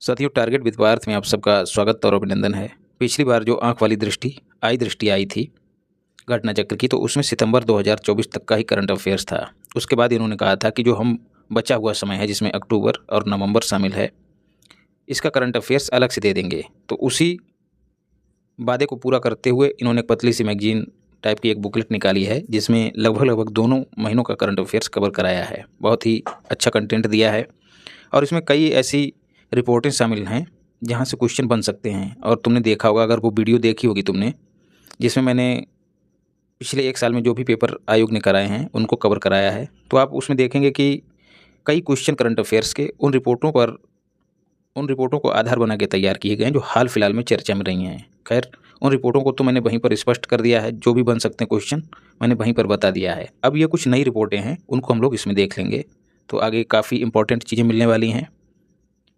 साथियों, target with Partha में आप सबका स्वागत और अभिनंदन है। पिछली बार जो आंख वाली दृष्टि आई थी घटना चक्र की, तो उसमें सितंबर 2024 तक का ही करंट अफेयर्स था। उसके बाद इन्होंने कहा था कि जो हम बचा हुआ समय है, जिसमें अक्टूबर और नवंबर शामिल है, इसका करंट अफेयर्स अलग से दे देंगे। तो उसी वादे को पूरा करते हुए इन्होंने एक पतली सी मैगजीन टाइप की एक बुकलेट निकाली है, जिसमें लगभग दोनों महीनों का करंट अफेयर्स कवर कराया है। बहुत ही अच्छा कंटेंट दिया है और इसमें कई ऐसी रिपोर्टें शामिल हैं जहाँ से क्वेश्चन बन सकते हैं। और तुमने देखा होगा, अगर वो वीडियो देखी होगी तुमने, जिसमें मैंने पिछले 1 साल में जो भी पेपर आयोग ने कराए हैं उनको कवर कराया है, तो आप उसमें देखेंगे कि कई क्वेश्चन करंट अफेयर्स के उन रिपोर्टों को आधार बना के तैयार किए गए हैं, जो हाल फिलहाल में चर्चा में रही हैं। खैर, उन रिपोर्टों को तो मैंने वहीं पर स्पष्ट कर दिया है, जो भी बन सकते हैं क्वेश्चन मैंने वहीं पर बता दिया है। अब ये कुछ नई रिपोर्टें हैं, उनको हम लोग इसमें देख लेंगे, तो आगे काफ़ी इंपॉर्टेंट चीज़ें मिलने वाली हैं।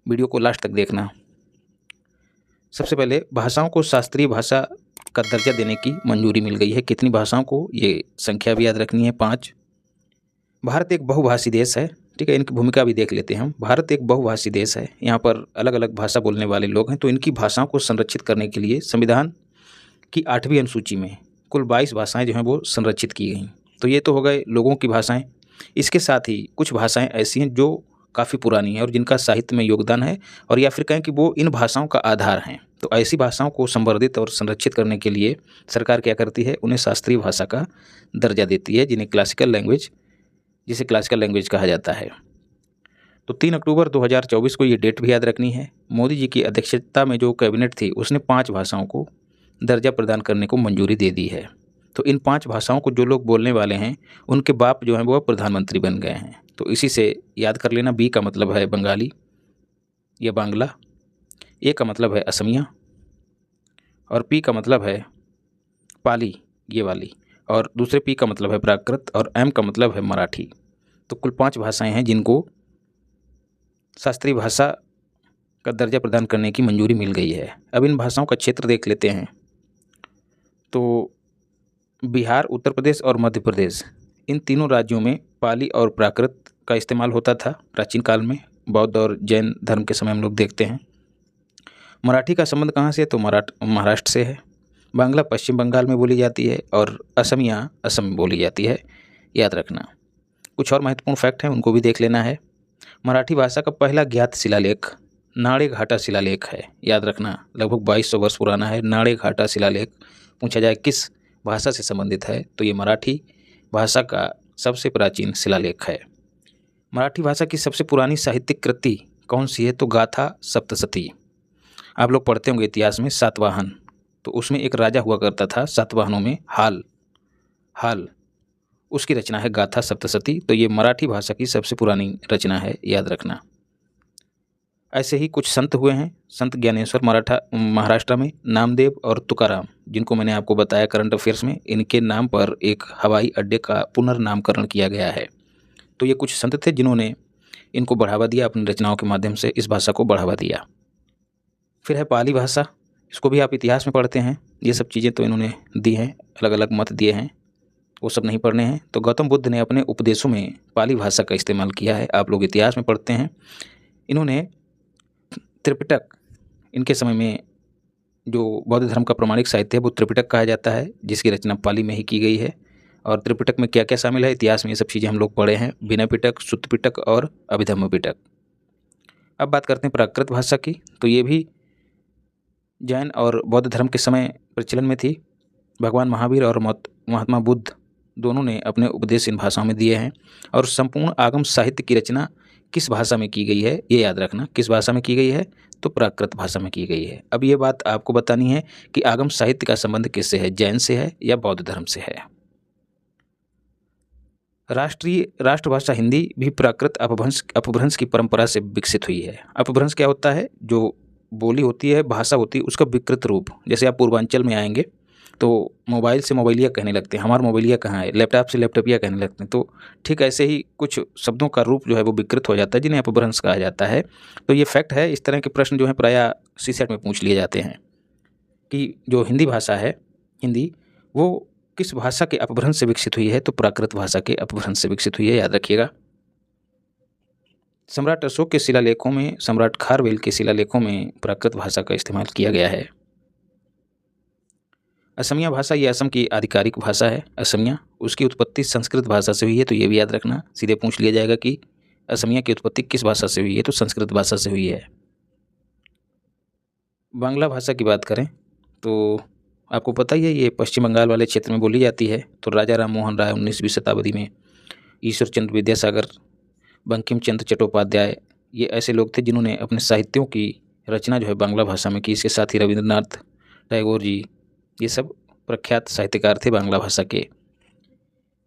वीडियो को लास्ट तक देखना। सबसे पहले, भाषाओं को शास्त्रीय भाषा का दर्जा देने की मंजूरी मिल गई है। कितनी भाषाओं को, ये संख्या भी याद रखनी है, 5। भारत एक बहुभाषी देश है, ठीक है। इनकी भूमिका भी देख लेते हैं हम। भारत एक बहुभाषी देश है, यहाँ पर अलग अलग भाषा बोलने वाले लोग हैं, तो इनकी भाषाओं को संरक्षित करने के लिए संविधान की 8वीं अनुसूची में कुल 22 भाषाएँ जो हैं वो संरक्षित की गई। तो ये तो हो गए लोगों की भाषाएँ। इसके साथ ही कुछ भाषाएँ ऐसी हैं जो काफ़ी पुरानी हैं और जिनका साहित्य में योगदान है, और या फिर कहें कि वो इन भाषाओं का आधार हैं। तो ऐसी भाषाओं को संवर्धित और संरक्षित करने के लिए सरकार क्या करती है, उन्हें शास्त्रीय भाषा का दर्जा देती है, जिसे क्लासिकल लैंग्वेज कहा जाता है। तो 3 अक्टूबर 2024 को ये डेट भी याद रखनी है। मोदी जी की अध्यक्षता में जो कैबिनेट थी, उसने 5 भाषाओं को दर्जा प्रदान करने को मंजूरी दे दी है। तो इन 5 भाषाओं को जो लोग बोलने वाले हैं, उनके बाप जो हैं वो प्रधानमंत्री बन गए हैं। तो इसी से याद कर लेना। बी का मतलब है बंगाली या बांग्ला, ए का मतलब है असमिया, और पी का मतलब है पाली, ये वाली, और दूसरे पी का मतलब है प्राकृत, और एम का मतलब है मराठी। तो कुल 5 भाषाएं हैं जिनको शास्त्रीय भाषा का दर्जा प्रदान करने की मंजूरी मिल गई है। अब इन भाषाओं का क्षेत्र देख लेते हैं। तो बिहार, उत्तर प्रदेश और मध्य प्रदेश, इन तीनों राज्यों में पाली और प्राकृत का इस्तेमाल होता था प्राचीन काल में। बौद्ध और जैन धर्म के समय हम लोग देखते हैं। मराठी का संबंध कहाँ से है, तो महाराष्ट्र से है। बांग्ला पश्चिम बंगाल में बोली जाती है, और असमिया असम में बोली जाती है, याद रखना। कुछ और महत्वपूर्ण फैक्ट हैं, उनको भी देख लेना है। मराठी भाषा का पहला ज्ञात शिलालेख नाड़े घाटा शिलालेख है, याद रखना। लगभग 2200 वर्ष पुराना है नाड़े घाटा शिलालेख। पूछा जाए किस भाषा से संबंधित है, तो ये मराठी भाषा का सबसे प्राचीन शिलालेख है। मराठी भाषा की सबसे पुरानी साहित्यिक कृति कौन सी है, तो गाथा सप्तशती। आप लोग पढ़ते होंगे इतिहास में सातवाहन, तो उसमें एक राजा हुआ करता था सातवाहनों में, हाल, उसकी रचना है गाथा सप्तशती। तो ये मराठी भाषा की सबसे पुरानी रचना है, याद रखना। ऐसे ही कुछ संत हुए हैं। संत ज्ञानेश्वर महाराष्ट्र में, नामदेव और तुकाराम, जिनको मैंने आपको बताया करंट अफेयर्स में, इनके नाम पर एक हवाई अड्डे का पुनर्नामकरण किया गया है। तो ये कुछ संत थे जिन्होंने इनको बढ़ावा दिया, अपनी रचनाओं के माध्यम से इस भाषा को बढ़ावा दिया। फिर है पाली भाषा, इसको भी आप इतिहास में पढ़ते हैं। ये सब चीज़ें तो इन्होंने दी हैं, अलग अलग मत दिए हैं, वो सब नहीं पढ़ने हैं। तो गौतम बुद्ध ने अपने उपदेशों में पाली भाषा का इस्तेमाल किया है, आप लोग इतिहास में पढ़ते हैं। इन्होंने त्रिपिटक, इनके समय में जो बौद्ध धर्म का प्रमाणिक साहित्य है वो त्रिपिटक कहा जाता है, जिसकी रचना पाली में ही की गई है। और त्रिपिटक में क्या क्या शामिल है, इतिहास में ये सब चीज़ें हम लोग पढ़े हैं, विनय पिटक, सुत्त पिटक और अभिधम्म पिटक। अब बात करते हैं प्राकृत भाषा की। तो ये भी जैन और बौद्ध धर्म के समय प्रचलन में थी। भगवान महावीर और महात्मा बुद्ध दोनों ने अपने उपदेश इन भाषाओं में दिए हैं। और संपूर्ण आगम साहित्य की रचना किस भाषा में की गई है, ये याद रखना। किस भाषा में की गई है, तो प्राकृत भाषा में की गई है। अब ये बात आपको बतानी है कि आगम साहित्य का संबंध किससे है, जैन से है या बौद्ध धर्म से है। राष्ट्रभाषा हिंदी भी प्राकृत अपभ्रंश की परंपरा से विकसित हुई है। अपभ्रंश क्या होता है, जो बोली होती है, भाषा होती है, उसका विकृत रूप। जैसे आप पूर्वांचल में आएंगे तो मोबाइल से मोबाइलिया कहने लगते हैं, हमारा मोबाइलिया कहाँ है, लैपटॉप से लैपटॉपिया कहने लगते हैं। तो ठीक ऐसे ही कुछ शब्दों का रूप जो है वो विकृत हो जाता है, जिन्हें अपभ्रंश कहा जाता है। तो ये फैक्ट है। इस तरह के प्रश्न जो है प्रायः सीसेट में पूछ लिए जाते हैं कि जो हिंदी भाषा है, हिंदी, वो किस भाषा के अपभ्रंश से विकसित हुई है, तो प्राकृत भाषा के अपभ्रंश से विकसित हुई है, याद रखिएगा। सम्राट अशोक के शिलालेखों में, सम्राट खारवेल के शिलालेखों में प्राकृत भाषा का इस्तेमाल किया गया है। असमिया भाषा ये असम की आधिकारिक भाषा है। असमिया, उसकी उत्पत्ति संस्कृत भाषा से हुई है, तो ये भी याद रखना। सीधे पूछ लिया जाएगा कि असमिया की उत्पत्ति किस भाषा से हुई है, तो संस्कृत भाषा से हुई है। बांग्ला भाषा की बात करें तो आपको पता ही है, ये पश्चिम बंगाल वाले क्षेत्र में बोली जाती है। तो राजा राम मोहन राय 19वीं शताब्दी में, ईश्वर चंद्र विद्यासागर, बंकिम चंद्र चट्टोपाध्याय, ये ऐसे लोग थे जिन्होंने अपने साहित्यों की रचना जो है बांग्ला भाषा में की। इसके साथ ही रविंद्रनाथ टैगोर जी, ये सब प्रख्यात साहित्यकार थे बांग्ला भाषा के।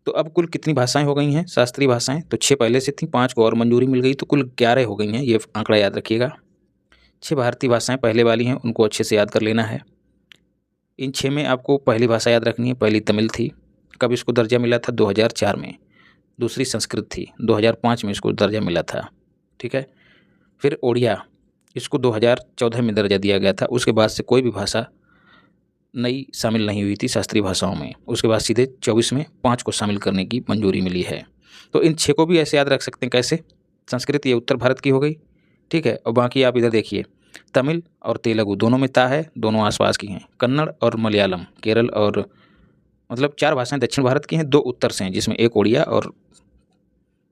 तो अब कुल कितनी भाषाएं हो गई हैं शास्त्रीय भाषाएं? तो 6 पहले से थी, 5 को और मंजूरी मिल गई, तो कुल 11 हो गई हैं। ये आंकड़ा याद रखिएगा। 6 भारतीय भाषाएं पहले वाली हैं, उनको अच्छे से याद कर लेना है। इन 6 में आपको पहली भाषा याद रखनी है। पहली तमिल थी। कब इसको दर्जा मिला था? 2004 में। दूसरी संस्कृत थी, 2005 में इसको दर्जा मिला था। ठीक है। फिर ओडिया, इसको 2014 में दर्जा दिया गया था। उसके बाद से कोई भी भाषा नई शामिल नहीं हुई थी शास्त्रीय भाषाओं में। उसके बाद सीधे 24 में 5 को शामिल करने की मंजूरी मिली है। तो इन 6 को भी ऐसे याद रख सकते हैं। कैसे? संस्कृत ये उत्तर भारत की हो गई, ठीक है। और बाकी आप इधर देखिए, तमिल और तेलुगु दोनों में ता है, दोनों आसपास की हैं। कन्नड़ और मलयालम, केरल और, मतलब 4 भाषाएं दक्षिण भारत की हैं, 2 उत्तर से हैं, जिसमें एक ओडिया और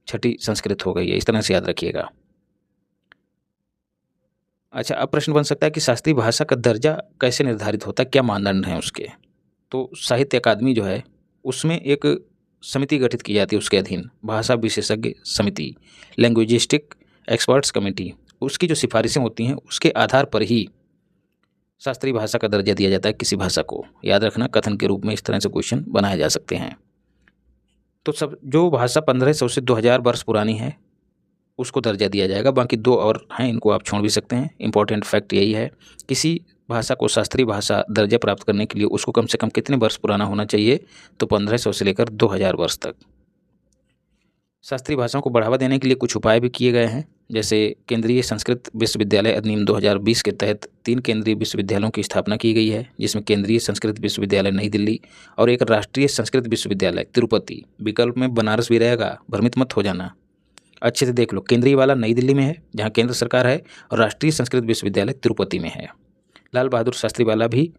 6ठी संस्कृत हो गई है। इस तरह से याद रखिएगा। अच्छा, अब प्रश्न बन सकता है कि शास्त्रीय भाषा का दर्जा कैसे निर्धारित होता है, क्या मानदंड हैं उसके? तो साहित्य अकादमी जो है, उसमें एक समिति गठित की जाती है, उसके अधीन भाषा विशेषज्ञ समिति, लैंग्वेजिस्टिक एक्सपर्ट्स कमेटी। उसकी जो सिफारिशें होती हैं, उसके आधार पर ही शास्त्रीय भाषा का दर्जा दिया जाता है किसी भाषा को। याद रखना, कथन के रूप में इस तरह से क्वेश्चन बनाए जा सकते हैं। तो सब जो भाषा 1500 से 2000 वर्ष पुरानी है, उसको दर्जा दिया जाएगा। बाकी 2 और हैं, इनको आप छोड़ भी सकते हैं। इंपॉर्टेंट फैक्ट यही है, किसी भाषा को शास्त्रीय भाषा दर्जा प्राप्त करने के लिए उसको कम से कम कितने वर्ष पुराना होना चाहिए? तो 1500 से लेकर 2000 वर्ष तक। शास्त्रीय भाषाओं को बढ़ावा देने के लिए कुछ उपाय भी किए गए हैं, जैसे केंद्रीय संस्कृत विश्वविद्यालय अधिनियम 2020 के तहत 3 केंद्रीय विश्वविद्यालयों की स्थापना की गई है, जिसमें केंद्रीय संस्कृत विश्वविद्यालय नई दिल्ली और एक राष्ट्रीय संस्कृत विश्वविद्यालय तिरुपति। विकल्प में बनारस भी रहेगा, भ्रमित मत हो जाना। अच्छे से देख लो, केंद्रीय वाला नई दिल्ली में है जहाँ केंद्र सरकार है, और राष्ट्रीय संस्कृत विश्वविद्यालय तिरुपति में है। लाल बहादुर शास्त्री वाला भी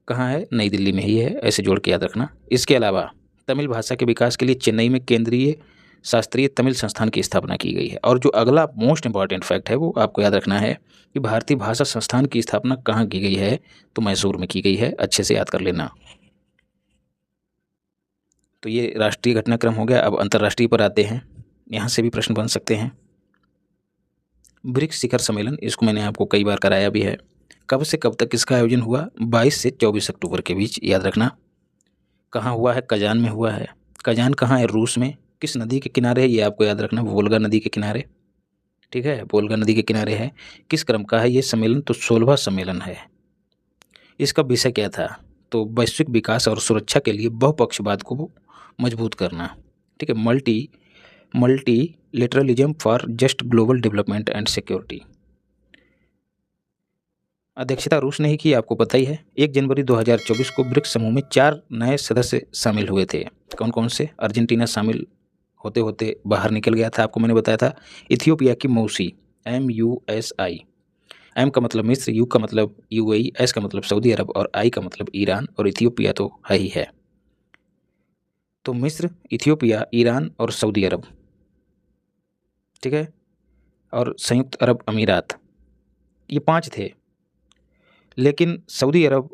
कहाँ है? नई दिल्ली में ही है। ऐसे जोड़ के याद रखना। इसके अलावा तमिल भाषा के विकास के लिए चेन्नई में केंद्रीय शास्त्रीय तमिल संस्थान की स्थापना की गई है। और जो अगला मोस्ट इंपॉर्टेंट फैक्ट है, वो आपको याद रखना है कि भारतीय भाषा संस्थान की स्थापना कहाँ की गई है? तो मैसूर में की गई है। अच्छे से याद कर लेना। तो ये राष्ट्रीय घटनाक्रम हो गया। अब अंतर्राष्ट्रीय पर आते हैं। यहाँ से भी प्रश्न बन सकते हैं। ब्रिक्स शिखर सम्मेलन, इसको मैंने आपको कई बार कराया भी है। कब से कब तक इसका आयोजन हुआ? 22 से 24 अक्टूबर के बीच। याद रखना। कहाँ हुआ है? कजान में हुआ है। कजान कहाँ है? रूस में। किस नदी के किनारे है? ये आपको याद रखना, वोल्गा नदी के किनारे। ठीक है, वोल्गा नदी के किनारे है। किस क्रम का है ये सम्मेलन? तो 16वां सम्मेलन है। इसका विषय क्या था? तो वैश्विक विकास और सुरक्षा के लिए बहुपक्षवाद को मजबूत करना। ठीक है, multilateralism for just global development and security. अध्यक्षता रूस ने ही की, आपको पता ही है। 1 जनवरी 2024 को ब्रिक्स समूह में 4 नए सदस्य शामिल हुए थे। कौन कौन से? अर्जेंटीना शामिल होते होते बाहर निकल गया था, आपको मैंने बताया था। इथियोपिया की मौसी, MUSI। M का मतलब मिस्र, U का मतलब UAE, S का मतलब सऊदी अरब और I का मतलब ईरान। और इथियोपिया तो है ही है। तो मिस्र, इथियोपिया, ईरान और सऊदी अरब, ठीक है, और संयुक्त अरब अमीरात, ये 5 थे। लेकिन सऊदी अरब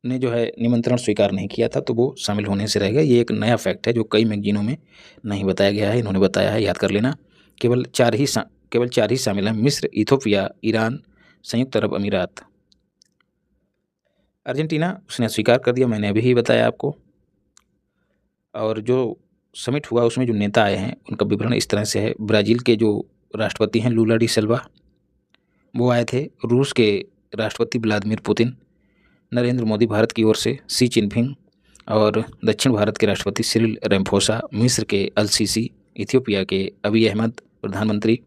ने जो है निमंत्रण स्वीकार नहीं किया था, तो वो शामिल होने से रह गए। ये एक नया फैक्ट है जो कई मैगजीनों में नहीं बताया गया है, इन्होंने बताया है। याद कर लेना। केवल 4 ही शामिल हैं, मिस्र, इथियोपिया, ईरान, संयुक्त अरब अमीरात। अर्जेंटीना उसने स्वीकार कर दिया, मैंने अभी ही बताया आपको। और जो समिट हुआ उसमें जो नेता आए हैं उनका विवरण इस तरह से है। ब्राज़ील के जो राष्ट्रपति हैं लूला डी सिल्वा, वो आए थे। रूस के राष्ट्रपति व्लादिमीर पुतिन, नरेंद्र मोदी भारत की ओर से, शी चिनफिंग, और दक्षिण भारत के राष्ट्रपति सिरिल रैम्फोसा, मिस्र के अल सीसी, इथियोपिया के अबी अहमद प्रधानमंत्री।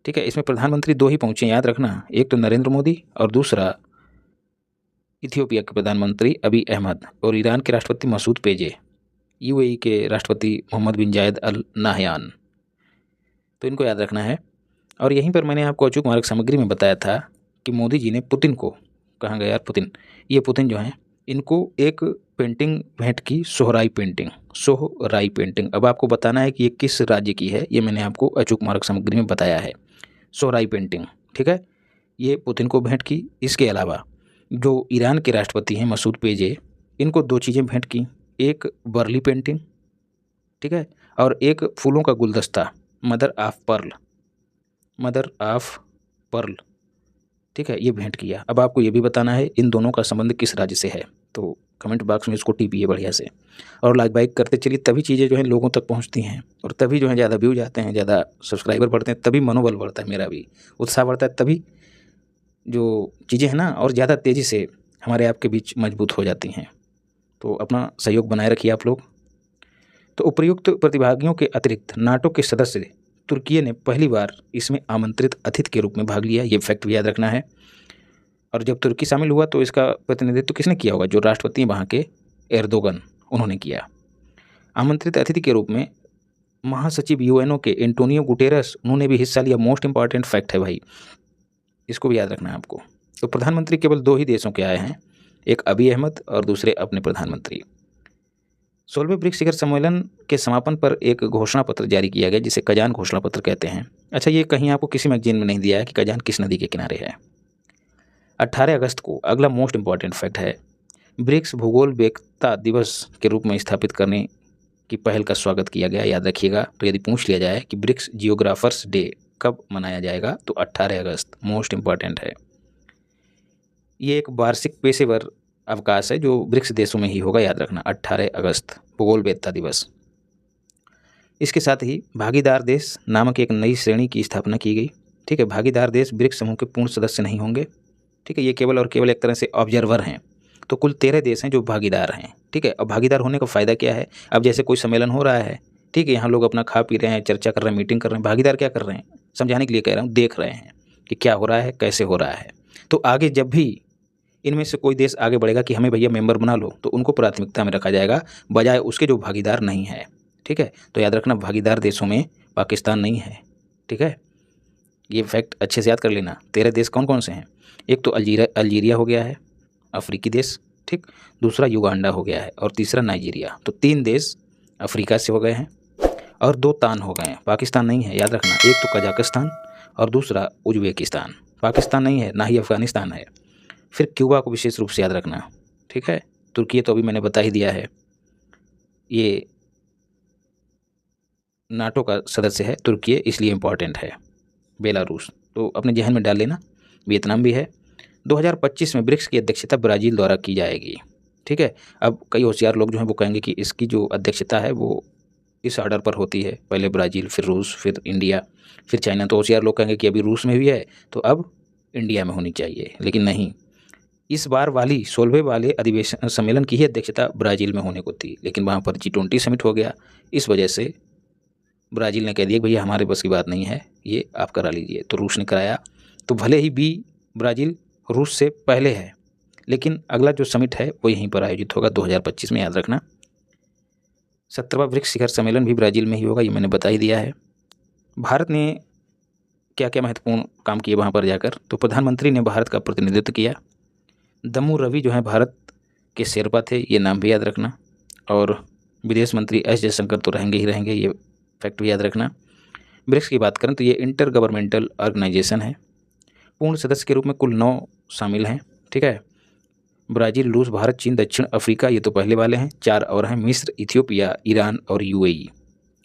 ठीक है, इसमें प्रधानमंत्री 2 ही पहुँचे, याद रखना। एक तो नरेंद्र मोदी और दूसरा इथियोपिया के प्रधानमंत्री अबी अहमद, और ईरान के राष्ट्रपति मसूद पेजे, UAE के राष्ट्रपति मोहम्मद बिन जायद अल नाहयान। तो तो इनको याद रखना है। और यहीं पर मैंने आपको अचूक मार्ग सामग्री में बताया था कि मोदी जी ने पुतिन को, कहाँ गया यार पुतिन, ये पुतिन जो हैं इनको एक पेंटिंग भेंट की, सोहराई पेंटिंग, सोहराई पेंटिंग। अब आपको बताना है कि ये किस राज्य की है, ये मैंने आपको अचूक मार्ग सामग्री में बताया है, सोहराई पेंटिंग, ठीक है। ये पुतिन को भेंट की। इसके अलावा जो ईरान के राष्ट्रपति हैं मसूद पेजे, इनको 2 चीज़ें भेंट की, एक बर्ली पेंटिंग, ठीक है, और एक फूलों का गुलदस्ता, mother of pearl, mother of pearl, ठीक है, ये भेंट किया। अब आपको ये भी बताना है इन दोनों का संबंध किस राज्य से है, तो कमेंट बॉक्स में इसको टिपिए बढ़िया से, और लाइक बाइक करते चलिए, तभी चीज़ें जो है लोगों तक पहुंचती हैं, और तभी जो है ज़्यादा व्यूज आते हैं, ज़्यादा सब्सक्राइबर बढ़ते हैं, तभी मनोबल बढ़ता है, मेरा भी उत्साह बढ़ता है, तभी जो चीज़ें हैं ना और ज़्यादा तेज़ी से हमारे आपके बीच मजबूत हो जाती हैं। तो अपना सहयोग बनाए रखिए आप लोग। तो उपर्युक्त प्रतिभागियों के अतिरिक्त नाटो के सदस्य तुर्की ने पहली बार इसमें आमंत्रित अतिथि के रूप में भाग लिया, ये फैक्ट भी याद रखना है। और जब तुर्की शामिल हुआ तो इसका प्रतिनिधित्व किसने किया होगा, जो राष्ट्रपति हैं वहाँ के एर्दोगन, उन्होंने किया। आमंत्रित अतिथि के रूप में महासचिव यूएनओ के एंटोनियो गुटेरस, उन्होंने भी हिस्सा लिया। मोस्ट इंपॉर्टेंट फैक्ट है भाई, इसको भी याद रखना है आपको। तो प्रधानमंत्री केवल 2 ही देशों के आए हैं, एक अबी अहमद और दूसरे अपने प्रधानमंत्री। 16वें ब्रिक्स शिखर सम्मेलन के समापन पर एक घोषणा पत्र जारी किया गया, जिसे कजान घोषणा पत्र कहते हैं। अच्छा, ये कहीं आपको किसी मैगजीन में नहीं दिया है कि कजान किस नदी के किनारे है। 18 अगस्त को अगला मोस्ट इंपॉर्टेंट फैक्ट है, ब्रिक्स भूगोल वेकता दिवस के रूप में स्थापित करने की पहल का स्वागत किया गया, याद रखिएगा। तो यदि पूछ लिया जाए कि ब्रिक्स जियोग्राफर्स डे कब मनाया जाएगा, तो 18 अगस्त मोस्ट इंपॉर्टेंट है। ये एक वार्षिक पेशेवर अवकाश है जो ब्रिक्स देशों में ही होगा, याद रखना, 18 अगस्त भूगोल वेदता दिवस। इसके साथ ही भागीदार देश नामक एक नई श्रेणी की स्थापना की गई, ठीक है। भागीदार देश ब्रिक्स समूह के पूर्ण सदस्य नहीं होंगे, ठीक है, ये केवल और केवल एक तरह से ऑब्जर्वर हैं। तो कुल 13 देश हैं जो भागीदार हैं, ठीक है। और भागीदार होने का फ़ायदा क्या है, अब जैसे कोई सम्मेलन हो रहा है, ठीक है, यहाँ लोग अपना खा पी रहे हैं, चर्चा कर रहे हैं, मीटिंग कर रहे हैं, भागीदार क्या कर रहे हैं, समझाने के लिए कह रहा हूँ, देख रहे हैं कि क्या हो रहा है, कैसे हो रहा है। तो आगे जब भी इनमें से कोई देश आगे बढ़ेगा कि हमें भैया मेंबर बना लो, तो उनको प्राथमिकता में रखा जाएगा, बजाय उसके जो भागीदार नहीं है, ठीक है। तो याद रखना, भागीदार देशों में पाकिस्तान नहीं है, ठीक है, ये फैक्ट अच्छे से याद कर लेना। 13 देश कौन कौन से हैं, एक तो अल्जीरिया हो गया है, अफ्रीकी देश, ठीक, दूसरा युगांडा हो गया है, और तीसरा नाइजीरिया। तो 3 देश अफ्रीका से हो गए हैं, और 2 तान हो गए हैं, पाकिस्तान नहीं है, याद रखना। एक तो कजाकिस्तान और दूसरा उज्बेकिस्तान, पाकिस्तान नहीं है, ना ही अफगानिस्तान है। फिर क्यूबा को विशेष रूप से याद रखना, ठीक है। तुर्की तो अभी मैंने बता ही दिया है, ये नाटो का सदस्य है तुर्की, इसलिए इम्पॉर्टेंट है। बेलारूस तो अपने जहन में डाल लेना, वियतनाम भी है। 2025 में ब्रिक्स की अध्यक्षता ब्राज़ील द्वारा की जाएगी, ठीक है। अब कई होशियार लोग जो हैं वो कहेंगे कि इसकी जो अध्यक्षता है वो इस ऑर्डर पर होती है, पहले ब्राज़ील, फिर रूस, फिर इंडिया, फिर चाइना। तो होशियार लोग कहेंगे कि अभी रूस में भी है तो अब इंडिया में होनी चाहिए, लेकिन नहीं, इस बार वाली 16वें वाले अधिवेशन सम्मेलन की ही अध्यक्षता ब्राज़ील में होने को थी, लेकिन वहाँ पर G20 समिट हो गया। इस वजह से ब्राज़ील ने कह दिया भैया हमारे बस की बात नहीं है, ये आप करा लीजिए। तो रूस ने कराया। तो भले ही ब्राज़ील रूस से पहले है, लेकिन अगला जो समिट है वो यहीं पर आयोजित होगा 2025 में, याद रखना। 17वां ब्रिक्स शिखर सम्मेलन भी ब्राज़ील में ही होगा, ये मैंने बता ही दिया है। भारत ने क्या क्या महत्वपूर्ण काम किए वहाँ पर जाकर, तो प्रधानमंत्री ने भारत का प्रतिनिधित्व किया। दम्मू रवि जो है भारत के शेरपा थे, ये नाम भी याद रखना। और विदेश मंत्री एस जयशंकर तो रहेंगे ही रहेंगे, ये फैक्ट भी याद रखना। ब्रिक्स की बात करें तो ये इंटर गवर्नमेंटल ऑर्गेनाइजेशन है। पूर्ण सदस्य के रूप में कुल 9 शामिल हैं, ठीक है। ब्राज़ील, रूस, भारत, चीन, दक्षिण अफ्रीका, ये तो पहले वाले हैं। 4 और हैं, मिस्र, इथियोपिया, ईरान और UAE,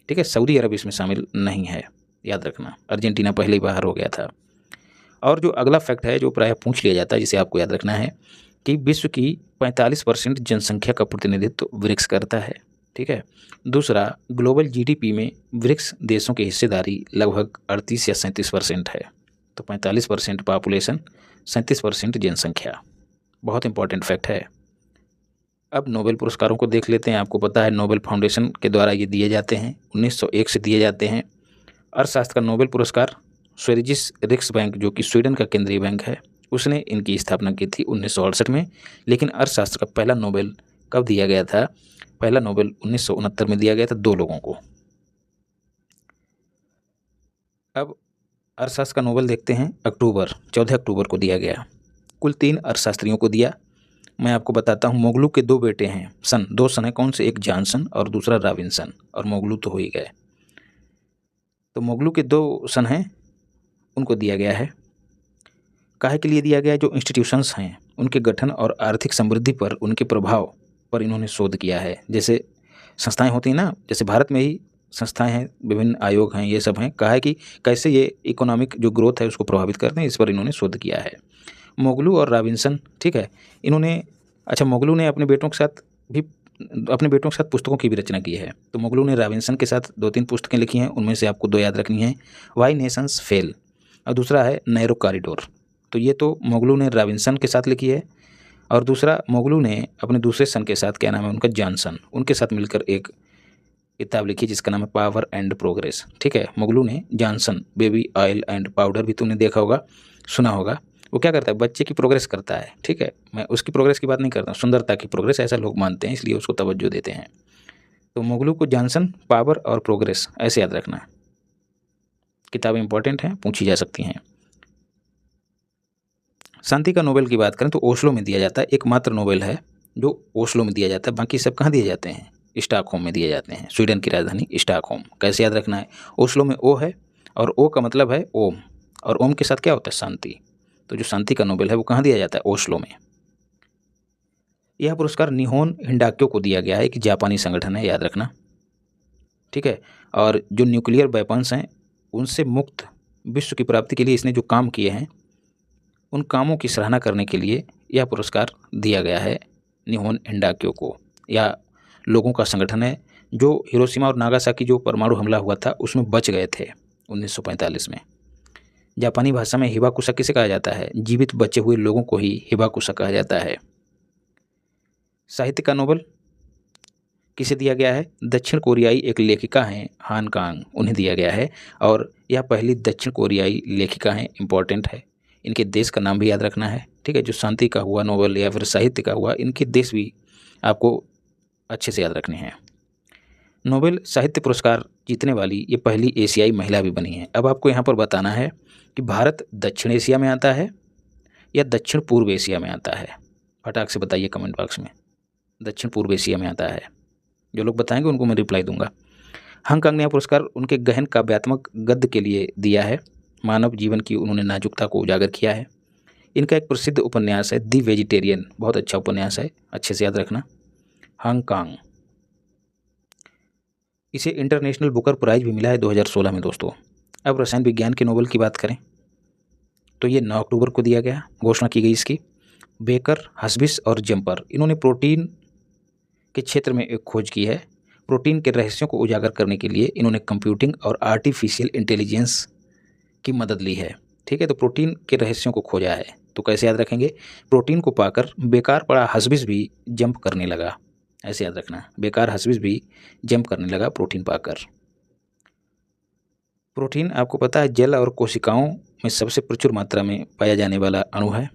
ठीक है। सऊदी अरब इसमें शामिल नहीं है, याद रखना। अर्जेंटीना पहले ही बाहर हो गया था। और जो अगला फैक्ट है जो प्रायः पूछ लिया जाता है, जिसे आपको याद रखना है कि विश्व की 45% जनसंख्या का प्रतिनिधित्व ब्रिक्स करता है, ठीक है। दूसरा, ग्लोबल GDP में ब्रिक्स देशों की हिस्सेदारी लगभग 38 या 37% है। तो 45% पॉपुलेशन, 37% जनसंख्या, बहुत इंपॉर्टेंट फैक्ट है। अब नोबेल पुरस्कारों को देख लेते हैं। आपको पता है नोबेल फाउंडेशन के द्वारा ये दिए जाते हैं, 1901 से दिए जाते हैं। अर्थशास्त्र का नोबेल पुरस्कार स्वेरिजिस रिक्सबैंक, जो कि स्वीडन का केंद्रीय बैंक है, उसने इनकी स्थापना की थी 1968 में। लेकिन अर्थशास्त्र का पहला नोबेल कब दिया गया था, पहला नोबेल 1969 में दिया गया था 2 लोगों को। अब अर्थशास्त्र का नोबेल देखते हैं। 14 अक्टूबर को दिया गया। कुल 3 अर्थशास्त्रियों को दिया। मैं आपको बताता हूँ, मोगलू के 2 बेटे हैं, दो सन है, कौन से, एक जॉनसन और दूसरा रॉबिन्सन, और मोगलू तो हो ही गए। तो मोगलू के 2 सन हैं, उनको दिया गया है। काहे के लिए दिया गया? जो इंस्टीट्यूशंस हैं उनके गठन और आर्थिक समृद्धि पर उनके प्रभाव पर इन्होंने शोध किया है। जैसे संस्थाएं होती हैं ना, जैसे भारत में ही संस्थाएं हैं, विभिन्न आयोग हैं, ये सब हैं। कहा है कि कैसे ये इकोनॉमिक जो ग्रोथ है उसको प्रभावित करते हैं, इस पर इन्होंने शोध किया है। मोगलू और रॉबिन्सन, ठीक है, इन्होंने, अच्छा, मोगलू ने अपने बेटों के साथ पुस्तकों की भी रचना की है। तो मोगलू ने रॉबिन्सन के साथ 2-3 पुस्तकें लिखी हैं, उनमें से आपको 2 याद रखनी है, वाई नेशंस फेल और दूसरा है नैरो कॉरिडोर। तो ये तो मोगलू ने रॉबिन्सन के साथ लिखी है, और दूसरा मोगलू ने अपने दूसरे सन के साथ, क्या नाम है उनका, जॉनसन, उनके साथ मिलकर एक किताब लिखी जिसका नाम है पावर एंड प्रोग्रेस। ठीक है, मोगलू ने, Johnson baby oil and powder भी तुमने देखा होगा, सुना होगा। वो क्या करता है, बच्चे की प्रोग्रेस करता है। ठीक है, मैं उसकी प्रोग्रेस की बात नहीं करता, सुंदरता की प्रोग्रेस, ऐसा लोग मानते हैं, इसलिए उसको तवज्जो देते हैं। तो मोगलू को जॉनसन, पावर और प्रोग्रेस, ऐसे याद रखना है। किताबें इंपॉर्टेंट हैं, पूछी जा सकती हैं। शांति का नोबेल की बात करें तो ओस्लो में दिया जाता है, एकमात्र नोबेल है जो ओस्लो में दिया जाता है, बाकी सब कहाँ दिए जाते हैं, स्टॉकहोम में दिए जाते हैं, स्वीडन की राजधानी स्टॉकहोम। कैसे याद रखना है, ओस्लो में ओ है और ओ का मतलब है ओम, और ओम के साथ क्या होता है, शांति। तो जो शांति का नोबेल है वो कहाँ दिया जाता है, ओस्लो में। यह पुरस्कार निहोन हिंडाक्यो को दिया गया है, एक जापानी संगठन है, याद रखना। ठीक है, और जो न्यूक्लियर वेपन्स हैं उनसे मुक्त विश्व की प्राप्ति के लिए इसने जो काम किए हैं, उन कामों की सराहना करने के लिए यह पुरस्कार दिया गया है निहोन हिंडाक्यो को। यह लोगों का संगठन है जो हिरोशिमा और नागासाकी जो परमाणु हमला हुआ था उसमें बच गए थे 1945 में। जापानी भाषा में हिबाकुशा किसे कहा जाता है, जीवित बचे हुए लोगों को ही हिबाकुशा कहा जाता है। साहित्य का नोबेल किसे दिया गया है, दक्षिण कोरियाई एक लेखिका हैं हान कांग, उन्हें दिया गया है, और यह पहली दक्षिण कोरियाई लेखिका हैं, इंपॉर्टेंट है। इनके देश का नाम भी याद रखना है। ठीक है, जो शांति का हुआ नोबेल या फिर साहित्य का हुआ, इनके देश भी आपको अच्छे से याद रखने हैं। नोबेल साहित्य पुरस्कार जीतने वाली ये पहली एशियाई महिला भी बनी है। अब आपको यहाँ पर बताना है कि भारत दक्षिण एशिया में आता है या दक्षिण पूर्व एशिया में आता है। फटाक से बताइए कमेंट बॉक्स में। दक्षिण पूर्व एशिया में आता है। जो लोग बताएंगे उनको मैं रिप्लाई दूंगा। हांगकांग ने यह पुरस्कार उनके गहन काव्यात्मक गद्य के लिए दिया है। मानव जीवन की उन्होंने नाजुकता को उजागर किया है। इनका एक प्रसिद्ध उपन्यास है दी वेजिटेरियन, बहुत अच्छा उपन्यास है, अच्छे से याद रखना। हांगकांग, इसे इंटरनेशनल बुकर प्राइज भी मिला है 2016 में दोस्तों। अब रसायन विज्ञान के नोबेल की बात करें तो ये 9 अक्टूबर को दिया गया, घोषणा की गई इसकी। बेकर, हस्बिस और जम्पर, इन्होंने प्रोटीन के क्षेत्र में एक खोज की है। प्रोटीन के रहस्यों को उजागर करने के लिए इन्होंने कंप्यूटिंग और आर्टिफिशियल इंटेलिजेंस की मदद ली है। ठीक है, तो प्रोटीन के रहस्यों को खोजा है। तो कैसे याद रखेंगे, प्रोटीन को पाकर बेकार पड़ा हस्बिस भी जंप करने लगा, ऐसे याद रखना। बेकार हस्बिस भी जंप करने लगा प्रोटीन पाकर। प्रोटीन आपको पता है जल और कोशिकाओं में सबसे प्रचुर मात्रा में पाया जाने वाला अणु है।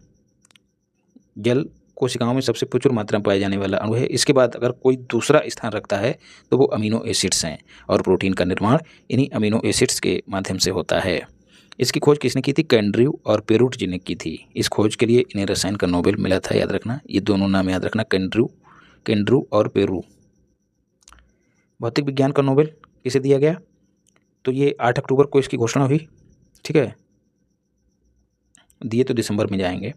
जल कोशिकाओं में सबसे प्रचुर मात्रा में पाया जाने वाला अणु है। इसके बाद अगर कोई दूसरा स्थान रखता है तो वो अमीनो एसिड्स हैं, और प्रोटीन का निर्माण इन्हीं अमीनो एसिड्स के माध्यम से होता है। इसकी खोज किसने की थी, कैंड्रयू और पेरूट जी ने की थी। इस खोज के लिए इन्हें रसायन का नोबेल मिला था, याद रखना। ये दोनों नाम याद रखना, कैंड्रू और पेरू। भौतिक विज्ञान का नोबेल किसे दिया गया, तो ये 8 अक्टूबर को इसकी घोषणा हुई। ठीक है, दिए तो दिसंबर में जाएंगे।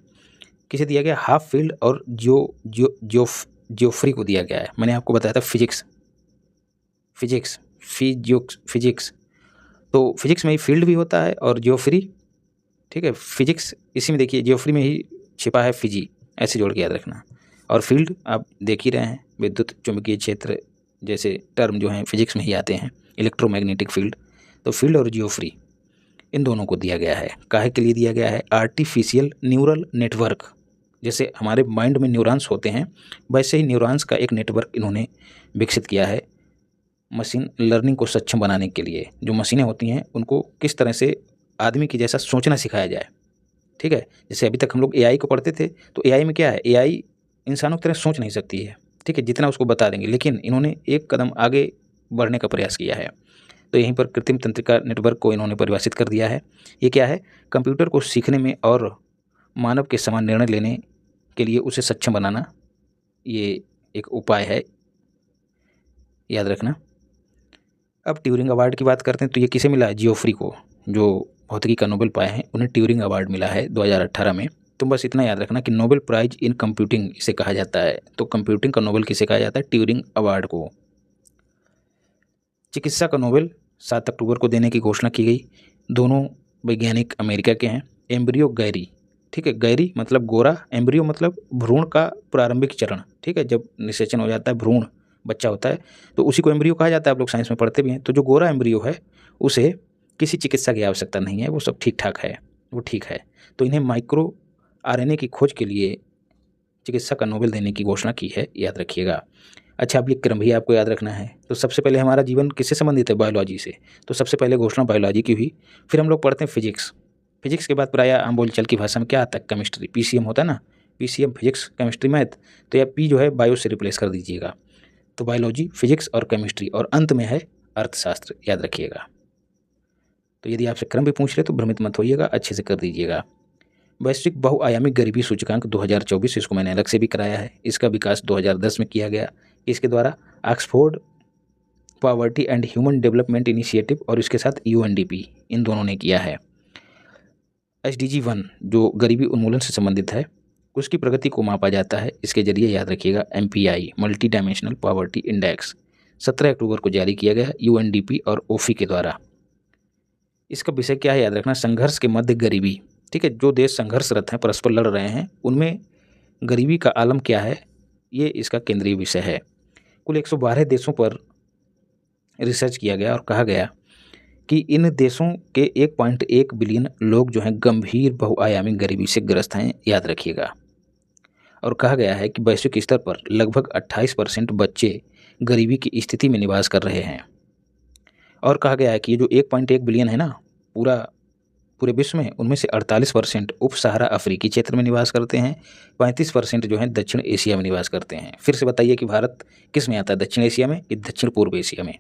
किसे दिया गया, हाफ फील्ड और जियोफ्री को दिया गया है। मैंने आपको बताया था फिजिक्स, तो फिजिक्स में ही फील्ड भी होता है और जियोफ्री। ठीक है, फिजिक्स इसी में देखिए, जियोफ्री में ही छिपा है फिजी, ऐसे जोड़ के याद रखना। और फील्ड आप देख ही रहे हैं, विद्युत चुंबकीय क्षेत्र जैसे टर्म जो हैं फिजिक्स में ही आते हैं, इलेक्ट्रोमैग्नेटिक फील्ड। तो फील्ड और जियोफ्री इन दोनों को दिया गया है। काहे के लिए दिया गया है, आर्टिफिशियल न्यूरल नेटवर्क, जैसे हमारे माइंड में न्यूरॉन्स होते हैं वैसे ही न्यूरॉन्स का एक नेटवर्क इन्होंने विकसित किया है मशीन लर्निंग को सक्षम बनाने के लिए। जो मशीनें होती हैं उनको किस तरह से आदमी की जैसा सोचना सिखाया जाए। ठीक है, जैसे अभी तक हम लोग एआई को पढ़ते थे, तो एआई में क्या है, एआई इंसानों की तरह सोच नहीं सकती है। ठीक है, जितना उसको बता देंगे, लेकिन इन्होंने एक कदम आगे बढ़ने का प्रयास किया है। तो यहीं पर कृत्रिम तंत्रिका नेटवर्क को इन्होंने परिभाषित कर दिया है। ये क्या है? कंप्यूटर को सीखने में और मानव के समान निर्णय लेने के लिए उसे सक्षम बनाना, ये एक उपाय है, याद रखना। अब ट्यूरिंग अवार्ड की बात करते हैं तो ये किसे मिला है? जियोफ्री को, जो भौतिकी का नोबेल पाए हैं, उन्हें ट्यूरिंग अवार्ड मिला है 2018 में। तो बस इतना याद रखना कि नोबेल प्राइज इन कंप्यूटिंग इसे कहा जाता है। तो कंप्यूटिंग का नोबेल किसे कहा जाता है? ट्यूरिंग अवार्ड को। चिकित्सा का नोबेल 7 अक्टूबर को देने की घोषणा की गई। दोनों वैज्ञानिक अमेरिका के हैं। एम्ब्रियो गैरी, ठीक है, गैरी मतलब गोरा, एम्ब्रियो मतलब भ्रूण का प्रारंभिक चरण, ठीक है, जब निषेचन हो जाता है, भ्रूण बच्चा होता है, तो उसी को एम्ब्रियो कहा जाता है। आप लोग साइंस में पढ़ते भी हैं। तो जो गोरा एम्ब्रियो है उसे किसी चिकित्सा की आवश्यकता नहीं है, वो सब ठीक ठाक है, वो ठीक है। तो इन्हें माइक्रो आरएनए की खोज के लिए चिकित्सा का नोबेल देने की घोषणा की है, याद रखिएगा। अच्छा, अब ये क्रम भी आपको याद रखना है। तो सबसे पहले हमारा जीवन किससे संबंधित है? बायोलॉजी से। तो सबसे पहले घोषणा बायोलॉजी की हुई। फिर हम लोग पढ़ते हैं फिजिक्स। फिजिक्स के बाद प्रायः आम बोलचाल की भाषा में क्या आता है? केमिस्ट्री, पीसीएम होता है ना, पीसीएम फिजिक्स केमिस्ट्री मैथ। तो यह पी जो है बायो से रिप्लेस कर दीजिएगा। तो बायोलॉजी, फिजिक्स और केमिस्ट्री, और अंत में है अर्थशास्त्र, याद रखिएगा। तो यदि आपसे क्रम भी पूछ रहे तो भ्रमित मत होइएगा, अच्छे से कर दीजिएगा। वैश्विक बहुआयामी गरीबी सूचकांक 2024, इसको मैंने अलग से भी कराया है। इसका विकास 2010 में किया गया। इसके द्वारा Oxford poverty and human development initiative और इसके साथ यूएनडीपी, इन दोनों ने किया है। एसडीजी 1 जो गरीबी उन्मूलन से संबंधित है, उसकी प्रगति को मापा जाता है इसके जरिए, याद रखिएगा। MPI, multi dimensional poverty index, 17 अक्टूबर को जारी किया गया यूएनडीपी और ओफी के द्वारा। इसका विषय क्या है? याद रखना, संघर्ष के मध्य गरीबी, ठीक है। जो देश संघर्षरत हैं, परस्पर लड़ रहे हैं, उनमें गरीबी का आलम क्या है, ये इसका केंद्रीय विषय है। कुल 112 देशों पर रिसर्च किया गया और कहा गया कि इन देशों के 1.1 बिलियन लोग जो हैं गंभीर बहुआयामी गरीबी से ग्रस्त हैं, याद रखिएगा। और कहा गया है कि वैश्विक स्तर पर लगभग 28% बच्चे गरीबी की स्थिति में निवास कर रहे हैं। और कहा गया है कि ये जो 1.1 बिलियन है ना पूरे विश्व में, उनमें से 48% उप सहारा अफ्रीकी क्षेत्र में निवास करते हैं, 35% जो है दक्षिण एशिया में निवास करते हैं। फिर से बताइए कि भारत किस में आता है? दक्षिण एशिया में कि दक्षिण पूर्व एशिया में?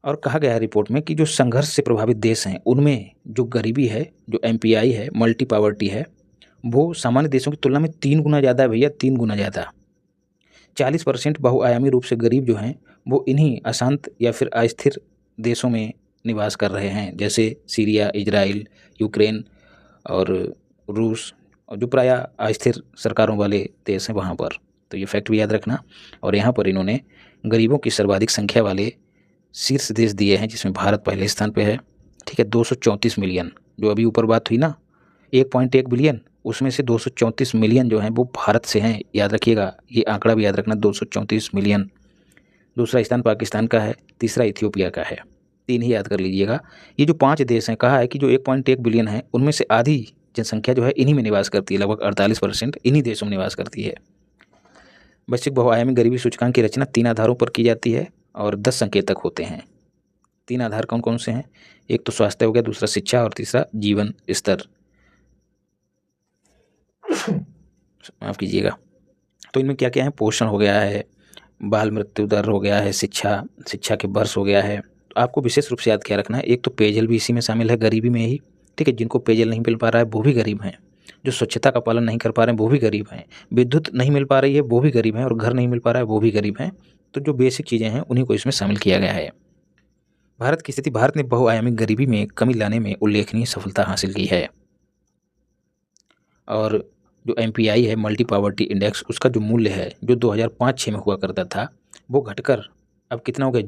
और कहा गया है रिपोर्ट में कि जो संघर्ष से प्रभावित देश हैं उनमें जो गरीबी है, जो एमपीआई है, मल्टी पॉवर्टी है, वो सामान्य देशों की तुलना में 3 गुना ज़्यादा है भैया, 3 गुना ज़्यादा। 40% बहुआयामी रूप से गरीब जो हैं वो इन्हीं अशांत या फिर अस्थिर देशों में निवास कर रहे हैं, जैसे सीरिया, इजराइल, यूक्रेन और रूस, और जो प्रायः अस्थिर सरकारों वाले देश हैं वहाँ पर। तो ये फैक्ट भी याद रखना। और यहाँ पर इन्होंने गरीबों की सर्वाधिक संख्या वाले शीर्ष देश दिए हैं, जिसमें भारत पहले स्थान पे है, ठीक है। 234 मिलियन, जो अभी ऊपर बात हुई ना 1.1 बिलियन, उसमें से 234 मिलियन जो हैं वो भारत से हैं, याद रखिएगा। ये आंकड़ा भी याद रखना, 234 मिलियन। दूसरा स्थान पाकिस्तान का है, तीसरा इथियोपिया का है। 3 ही याद कर लीजिएगा। ये जो 5 देश हैं, कहा है कि जो 1.1 बिलियन है उनमें से आधी जनसंख्या जो है इन्हीं में निवास करती है, लगभग 48% इन्हीं देशों में निवास करती है। वैश्विक बहुआयामी गरीबी सूचकांक की रचना 3 आधारों पर की जाती है और 10 संकेतक होते हैं। 3 आधार कौन कौन से हैं? एक तो स्वास्थ्य हो गया, दूसरा शिक्षा और तीसरा जीवन स्तर, माफ़ कीजिएगा। तो इनमें क्या क्या है? पोषण हो गया है, बाल मृत्यु दर हो गया है, शिक्षा के वर्ष हो गया है। तो आपको विशेष रूप से याद क्या रखना है, एक तो पेयजल भी इसी में शामिल है, गरीबी में ही, ठीक है। जिनको पेयजल नहीं मिल पा रहा है वो भी गरीब हैं, जो स्वच्छता का पालन नहीं कर पा रहे हैं वो भी गरीब हैं, विद्युत नहीं मिल पा रही है वो भी गरीब हैं, और घर नहीं मिल पा रहा है वो भी गरीब हैं। तो जो बेसिक चीज़ें हैं उन्हीं को इसमें शामिल किया गया है। भारत की स्थिति, भारत ने बहुआयामी गरीबी में कमी लाने में उल्लेखनीय सफलता हासिल की है। और जो एमपीआई है, मल्टी पॉवर्टी इंडेक्स, उसका जो मूल्य है जो 2005-06 में हुआ करता था, वो घटकर अब कितना हो गया?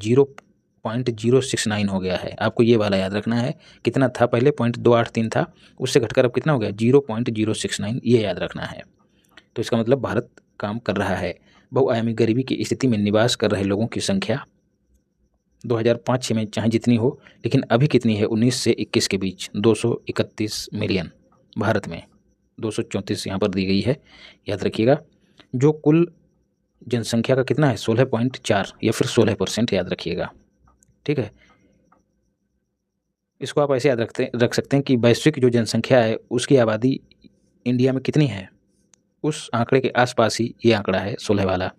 0.069 हो गया है। आपको ये वाला याद रखना है, कितना था पहले? 0.283 था, उससे घटकर अब कितना हो गया? 0.069, ये याद रखना है। तो इसका मतलब भारत काम कर रहा है। बहुआयामी गरीबी की स्थिति में निवास कर रहे लोगों की संख्या 2005-06 में चाहे जितनी हो, लेकिन अभी कितनी है? 19 से 21 के बीच 231 मिलियन भारत में, 234 यहाँ पर दी गई है, याद रखिएगा। जो कुल जनसंख्या का कितना है? 16.4 या फिर 16%, याद रखिएगा, ठीक है। इसको आप ऐसे याद रख सकते हैं कि वैश्विक जो जनसंख्या है उसकी आबादी इंडिया में कितनी है, उस आंकड़े के आसपास ही ये आंकड़ा है 16 वाला।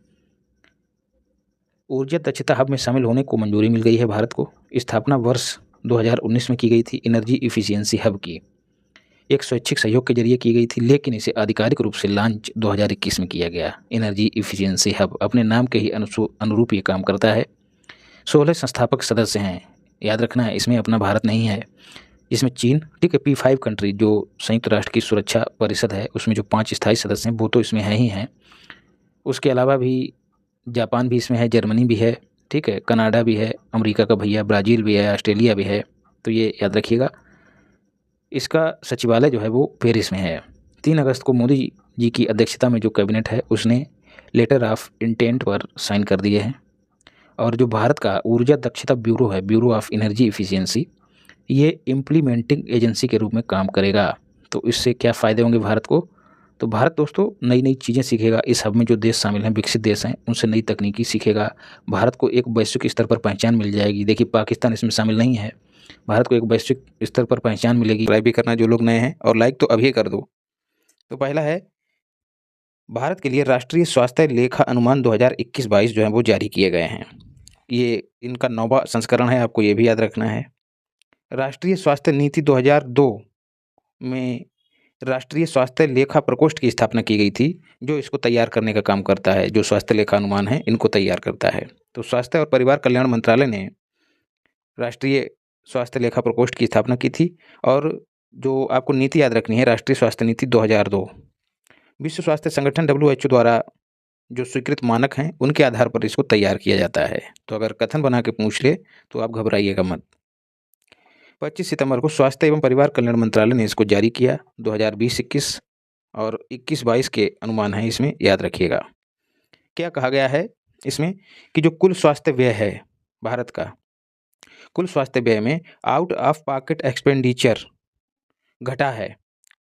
ऊर्जा दक्षता हब में शामिल होने को मंजूरी मिल गई है भारत को। स्थापना वर्ष 2019 में की गई थी एनर्जी इफिशियंसी हब की। एक स्वैच्छिक सहयोग के जरिए की गई थी, लेकिन इसे आधिकारिक रूप से लॉन्च 2021 में किया गया। एनर्जी इफिशियंसी हब अपने नाम के ही अनुरूप ये काम करता है। 16 संस्थापक सदस्य हैं, याद रखना है, इसमें अपना भारत नहीं है। इसमें चीन, ठीक है, P5 कंट्री जो संयुक्त राष्ट्र की सुरक्षा परिषद है उसमें जो 5 स्थायी सदस्य हैं वो तो इसमें है ही हैं। उसके अलावा भी जापान भी इसमें है, जर्मनी भी है, ठीक है, कनाडा भी है, अमेरिका का भैया, ब्राज़ील भी है, ऑस्ट्रेलिया भी है। तो ये याद रखिएगा। इसका सचिवालय जो है वो पेरिस में है। 3 अगस्त को मोदी जी की अध्यक्षता में जो कैबिनेट है उसने लेटर ऑफ इंटेंट पर साइन कर दिए हैं। और जो भारत का ऊर्जा दक्षता ब्यूरो है, ब्यूरो ऑफ एनर्जी इफिशियंसी, ये इम्प्लीमेंटिंग एजेंसी के रूप में काम करेगा। तो इससे क्या फ़ायदे होंगे भारत को? तो भारत दोस्तों नई नई चीज़ें सीखेगा। इस हब में जो देश शामिल हैं, विकसित देश हैं, उनसे नई तकनीकी सीखेगा। भारत को एक वैश्विक स्तर पर पहचान मिल जाएगी। देखिए पाकिस्तान इसमें शामिल नहीं है, भारत को एक वैश्विक स्तर पर पहचान मिलेगी। सब्सक्राइब भी करना जो लोग नए हैं, और लाइक तो अभी कर दो। तो पहला है, भारत के लिए राष्ट्रीय स्वास्थ्य लेखा अनुमान 2021-22 जो है वो जारी किए गए हैं। ये इनका 9वां संस्करण है, आपको ये भी याद रखना है। राष्ट्रीय स्वास्थ्य नीति 2002 में राष्ट्रीय स्वास्थ्य लेखा प्रकोष्ठ की स्थापना की गई थी, जो इसको तैयार करने का काम करता है, जो स्वास्थ्य लेखा अनुमान है इनको तैयार करता है। तो स्वास्थ्य और परिवार कल्याण मंत्रालय ने राष्ट्रीय स्वास्थ्य लेखा प्रकोष्ठ की स्थापना की थी। और जो आपको नीति याद रखनी है, राष्ट्रीय स्वास्थ्य नीति 2002 विश्व स्वास्थ्य संगठन WHO द्वारा जो स्वीकृत मानक हैं उनके आधार पर इसको तैयार किया जाता है। तो अगर कथन बना के पूछ ले तो आप घबराइएगा मत। 25 सितंबर को स्वास्थ्य एवं परिवार कल्याण मंत्रालय ने इसको जारी किया। 2020-21 और 21-22 के अनुमान हैं इसमें, याद रखिएगा। क्या कहा गया है इसमें कि जो कुल स्वास्थ्य व्यय है भारत का, कुल स्वास्थ्य व्यय में आउट ऑफ पॉकेट एक्सपेंडिचर घटा है।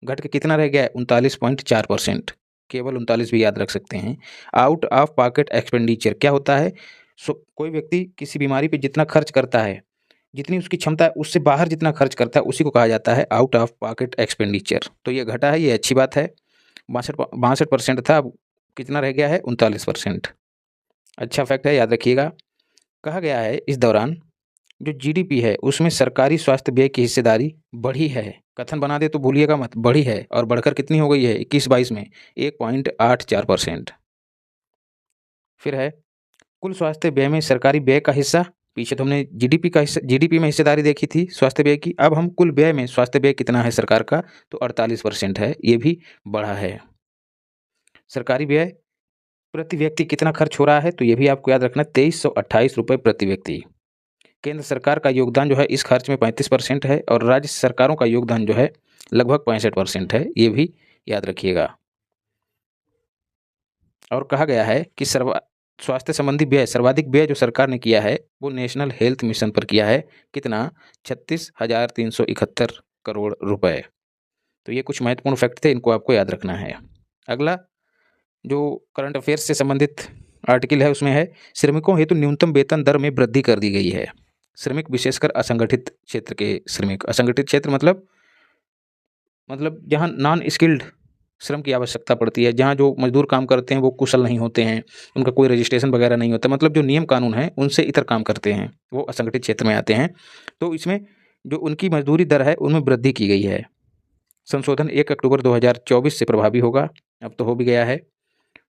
घट के कितना रह गया है? 39.4%। केवल 39 भी याद रख सकते हैं। आउट ऑफ पॉकेट एक्सपेंडिचर क्या होता है? कोई व्यक्ति किसी बीमारी पे जितना खर्च करता है, जितनी उसकी क्षमता है उससे बाहर जितना खर्च करता है, उसी को कहा जाता है आउट ऑफ पॉकेट एक्सपेंडिचर। तो ये घटा है, ये अच्छी बात है। 62% था, अब कितना रह गया है? 39%। अच्छा फैक्ट है, याद रखिएगा। कहा गया है इस दौरान जो GDP है उसमें सरकारी स्वास्थ्य व्यय की हिस्सेदारी बढ़ी है। कथन बना दे तो भूलिएगा मत, बढ़ी है, और बढ़कर कितनी हो गई है 21-22 में? 1.84%। फिर है कुल स्वास्थ्य व्यय में सरकारी व्यय का हिस्सा। पीछे तो हमने GDP का हिस्सा, GDP में हिस्सेदारी देखी थी स्वास्थ्य व्यय की। अब हम कुल व्यय में स्वास्थ्य व्यय कितना है सरकार का, तो 48% है, ये भी बढ़ा है। सरकारी व्यय प्रति व्यक्ति कितना खर्च हो रहा है, तो ये भी आपको याद रखना, 2328 रुपये प्रति व्यक्ति। केंद्र सरकार का योगदान जो है इस खर्च में 35% है, और राज्य सरकारों का योगदान जो है लगभग 65% है, ये भी याद रखिएगा। और कहा गया है कि स्वास्थ्य संबंधी व्यय, सर्वाधिक व्यय जो सरकार ने किया है वो नेशनल हेल्थ मिशन पर किया है। कितना? 36,371 करोड़ रुपए। तो ये कुछ महत्वपूर्ण फैक्ट थे, इनको आपको याद रखना है। अगला जो करंट अफेयर्स से संबंधित आर्टिकल है उसमें है, श्रमिकों हेतु न्यूनतम वेतन दर में वृद्धि कर दी गई है। श्रमिक, विशेषकर असंगठित क्षेत्र के श्रमिक, असंगठित क्षेत्र मतलब जहाँ नॉन स्किल्ड श्रम की आवश्यकता पड़ती है, जहाँ जो मजदूर काम करते हैं वो कुशल नहीं होते हैं, उनका कोई रजिस्ट्रेशन वगैरह नहीं होता, मतलब जो नियम कानून है उनसे इतर काम करते हैं, वो असंगठित क्षेत्र में आते हैं। तो इसमें जो उनकी मजदूरी दर है उनमें वृद्धि की गई है। संशोधन 1 अक्टूबर 2024 से प्रभावी होगा, अब तो हो भी गया है।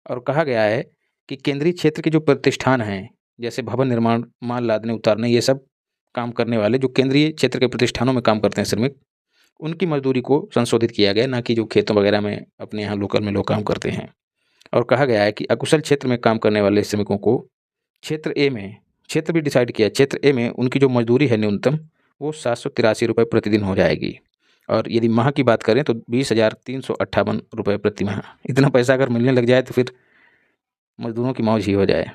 और कहा गया है कि केंद्रीय क्षेत्र के जो प्रतिष्ठान हैं, जैसे भवन निर्माण, माल लादने उतारने, ये सब काम करने वाले जो केंद्रीय क्षेत्र के प्रतिष्ठानों में काम करते हैं श्रमिक, उनकी मजदूरी को संशोधित किया गया, ना कि जो खेतों वगैरह में अपने यहाँ लोकल में लोग काम करते हैं। और कहा गया है कि अकुशल क्षेत्र में काम करने वाले श्रमिकों को क्षेत्र ए में, क्षेत्र भी डिसाइड किया, क्षेत्र ए में उनकी जो मजदूरी है न्यूनतम वो 783 रुपये प्रतिदिन हो जाएगी। और यदि माह की बात करें तो 20,358 रुपये प्रति माह। इतना पैसा अगर मिलने लग जाए तो फिर मजदूरों की मौज ही हो जाए,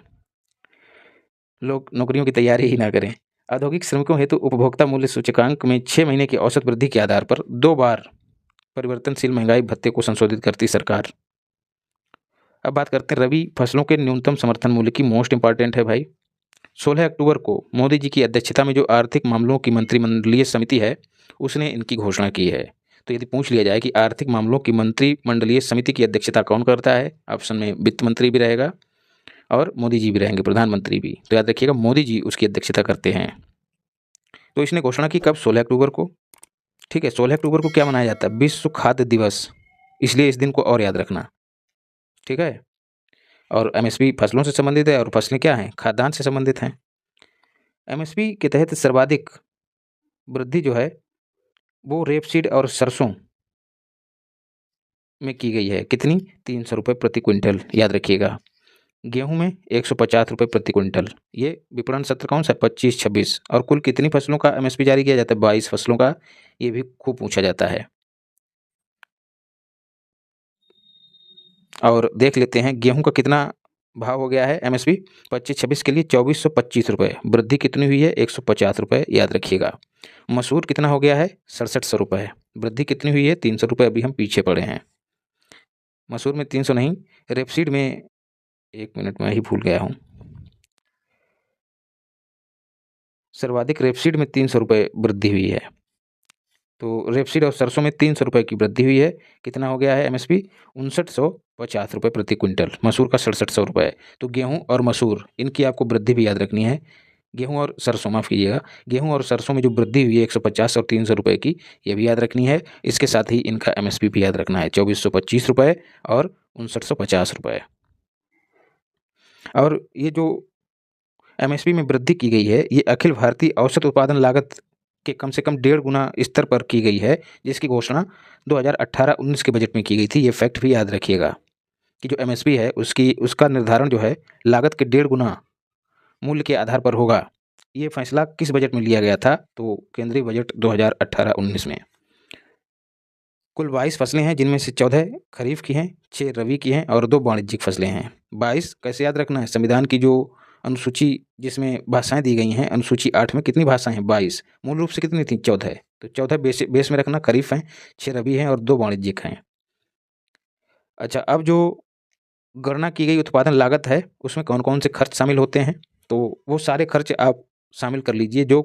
लोग नौकरियों की तैयारी ही ना करें। औद्योगिक श्रमिकों हेतु उपभोक्ता मूल्य सूचकांक में 6 महीने की औसत वृद्धि के आधार पर 2 बार परिवर्तनशील महंगाई भत्ते को संशोधित करती सरकार। अब बात करते हैं रबी फसलों के न्यूनतम समर्थन मूल्य की। मोस्ट इंपॉर्टेंट है भाई। 16 अक्टूबर को मोदी जी की अध्यक्षता में जो आर्थिक मामलों की मंत्रिमंडलीय समिति है उसने इनकी घोषणा की है। तो यदि पूछ लिया जाए कि आर्थिक मामलों की मंत्रिमंडलीय समिति की अध्यक्षता कौन करता है, ऑप्शन में वित्त मंत्री भी रहेगा, और मोदी जी भी रहेंगे, प्रधानमंत्री भी। तो याद रखिएगा मोदी जी उसकी अध्यक्षता करते हैं। तो इसने घोषणा की कब? 16 अक्टूबर को। ठीक है, 16 अक्टूबर को क्या मनाया जाता है? विश्व खाद्य दिवस, इसलिए इस दिन को और याद रखना। ठीक है, और एमएसपी फसलों से संबंधित है और फसलें क्या हैं? खाद्यान्न से संबंधित हैं। एमएसपी के तहत सर्वाधिक वृद्धि जो है वो रेपसीड और सरसों में की गई है। कितनी? 300 रुपये प्रति क्विंटल, याद रखिएगा। गेहूं में 150 रुपये प्रति क्विंटल। ये विपणन सत्र कौन सा? 25-26। और कुल कितनी फसलों का एमएसपी जारी किया जाता है? 22 फसलों का। ये भी खूब पूछा जाता है। और देख लेते हैं गेहूं का कितना भाव हो गया है एमएसपी 25-26 के लिए 2425 रुपये। वृद्धि कितनी हुई है? 150 रुपये, याद रखिएगा। मसूर कितना हो गया है? 6700 रुपये। वृद्धि कितनी हुई है? 300 रुपये। अभी हम पीछे पड़े हैं। मसूर में 300 नहीं, रेपसीड में, एक मिनट में ही भूल गया हूँ। सर्वाधिक रेपसीड में 300 रुपये वृद्धि हुई है। तो रेपसीड और सरसों में 300 रुपये की वृद्धि हुई है। कितना हो गया है एमएसपी? 5950 रुपये प्रति क्विंटल। मसूर का 6700 रुपये। तो गेहूं और मसूर, इनकी आपको वृद्धि भी याद रखनी है। गेहूं और सरसों, माफ़ कीजिएगा, गेहूं और सरसों में जो वृद्धि हुई है 150 और 300 रुपये की, ये भी याद रखनी है। इसके साथ ही इनका एमएसपी भी याद रखना है, 2425 रुपये और 5950 रुपये। और ये जो एमएसपी में वृद्धि की गई है, ये अखिल भारतीय औसत उत्पादन लागत के कम से कम 1.5 गुना स्तर पर की गई है, जिसकी घोषणा 2018-19 के बजट में की गई थी। ये फैक्ट भी याद रखिएगा कि जो एमएसपी है उसका निर्धारण जो है लागत के 1.5 गुना मूल्य के आधार पर होगा। ये फैसला किस बजट में लिया गया था? तो केंद्रीय बजट 2018-19 में। कुल 22 फसलें हैं, जिनमें से 14 खरीफ की हैं, 6 रबी की हैं और 2 वाणिज्यिक फसलें हैं। 22 कैसे याद रखना है? संविधान की जो अनुसूची जिसमें भाषाएं दी गई हैं, अनुसूची 8 में कितनी भाषाएं हैं? 22। मूल रूप से कितनी थी? 14। तो 14 बेस में रखना। खरीफ हैं, 6 रबी हैं और 2 वाणिज्यिक हैं। अच्छा, अब जो गणना की गई उत्पादन लागत है, उसमें कौन कौन से खर्च शामिल होते हैं? तो वो सारे खर्च आप शामिल कर लीजिए जो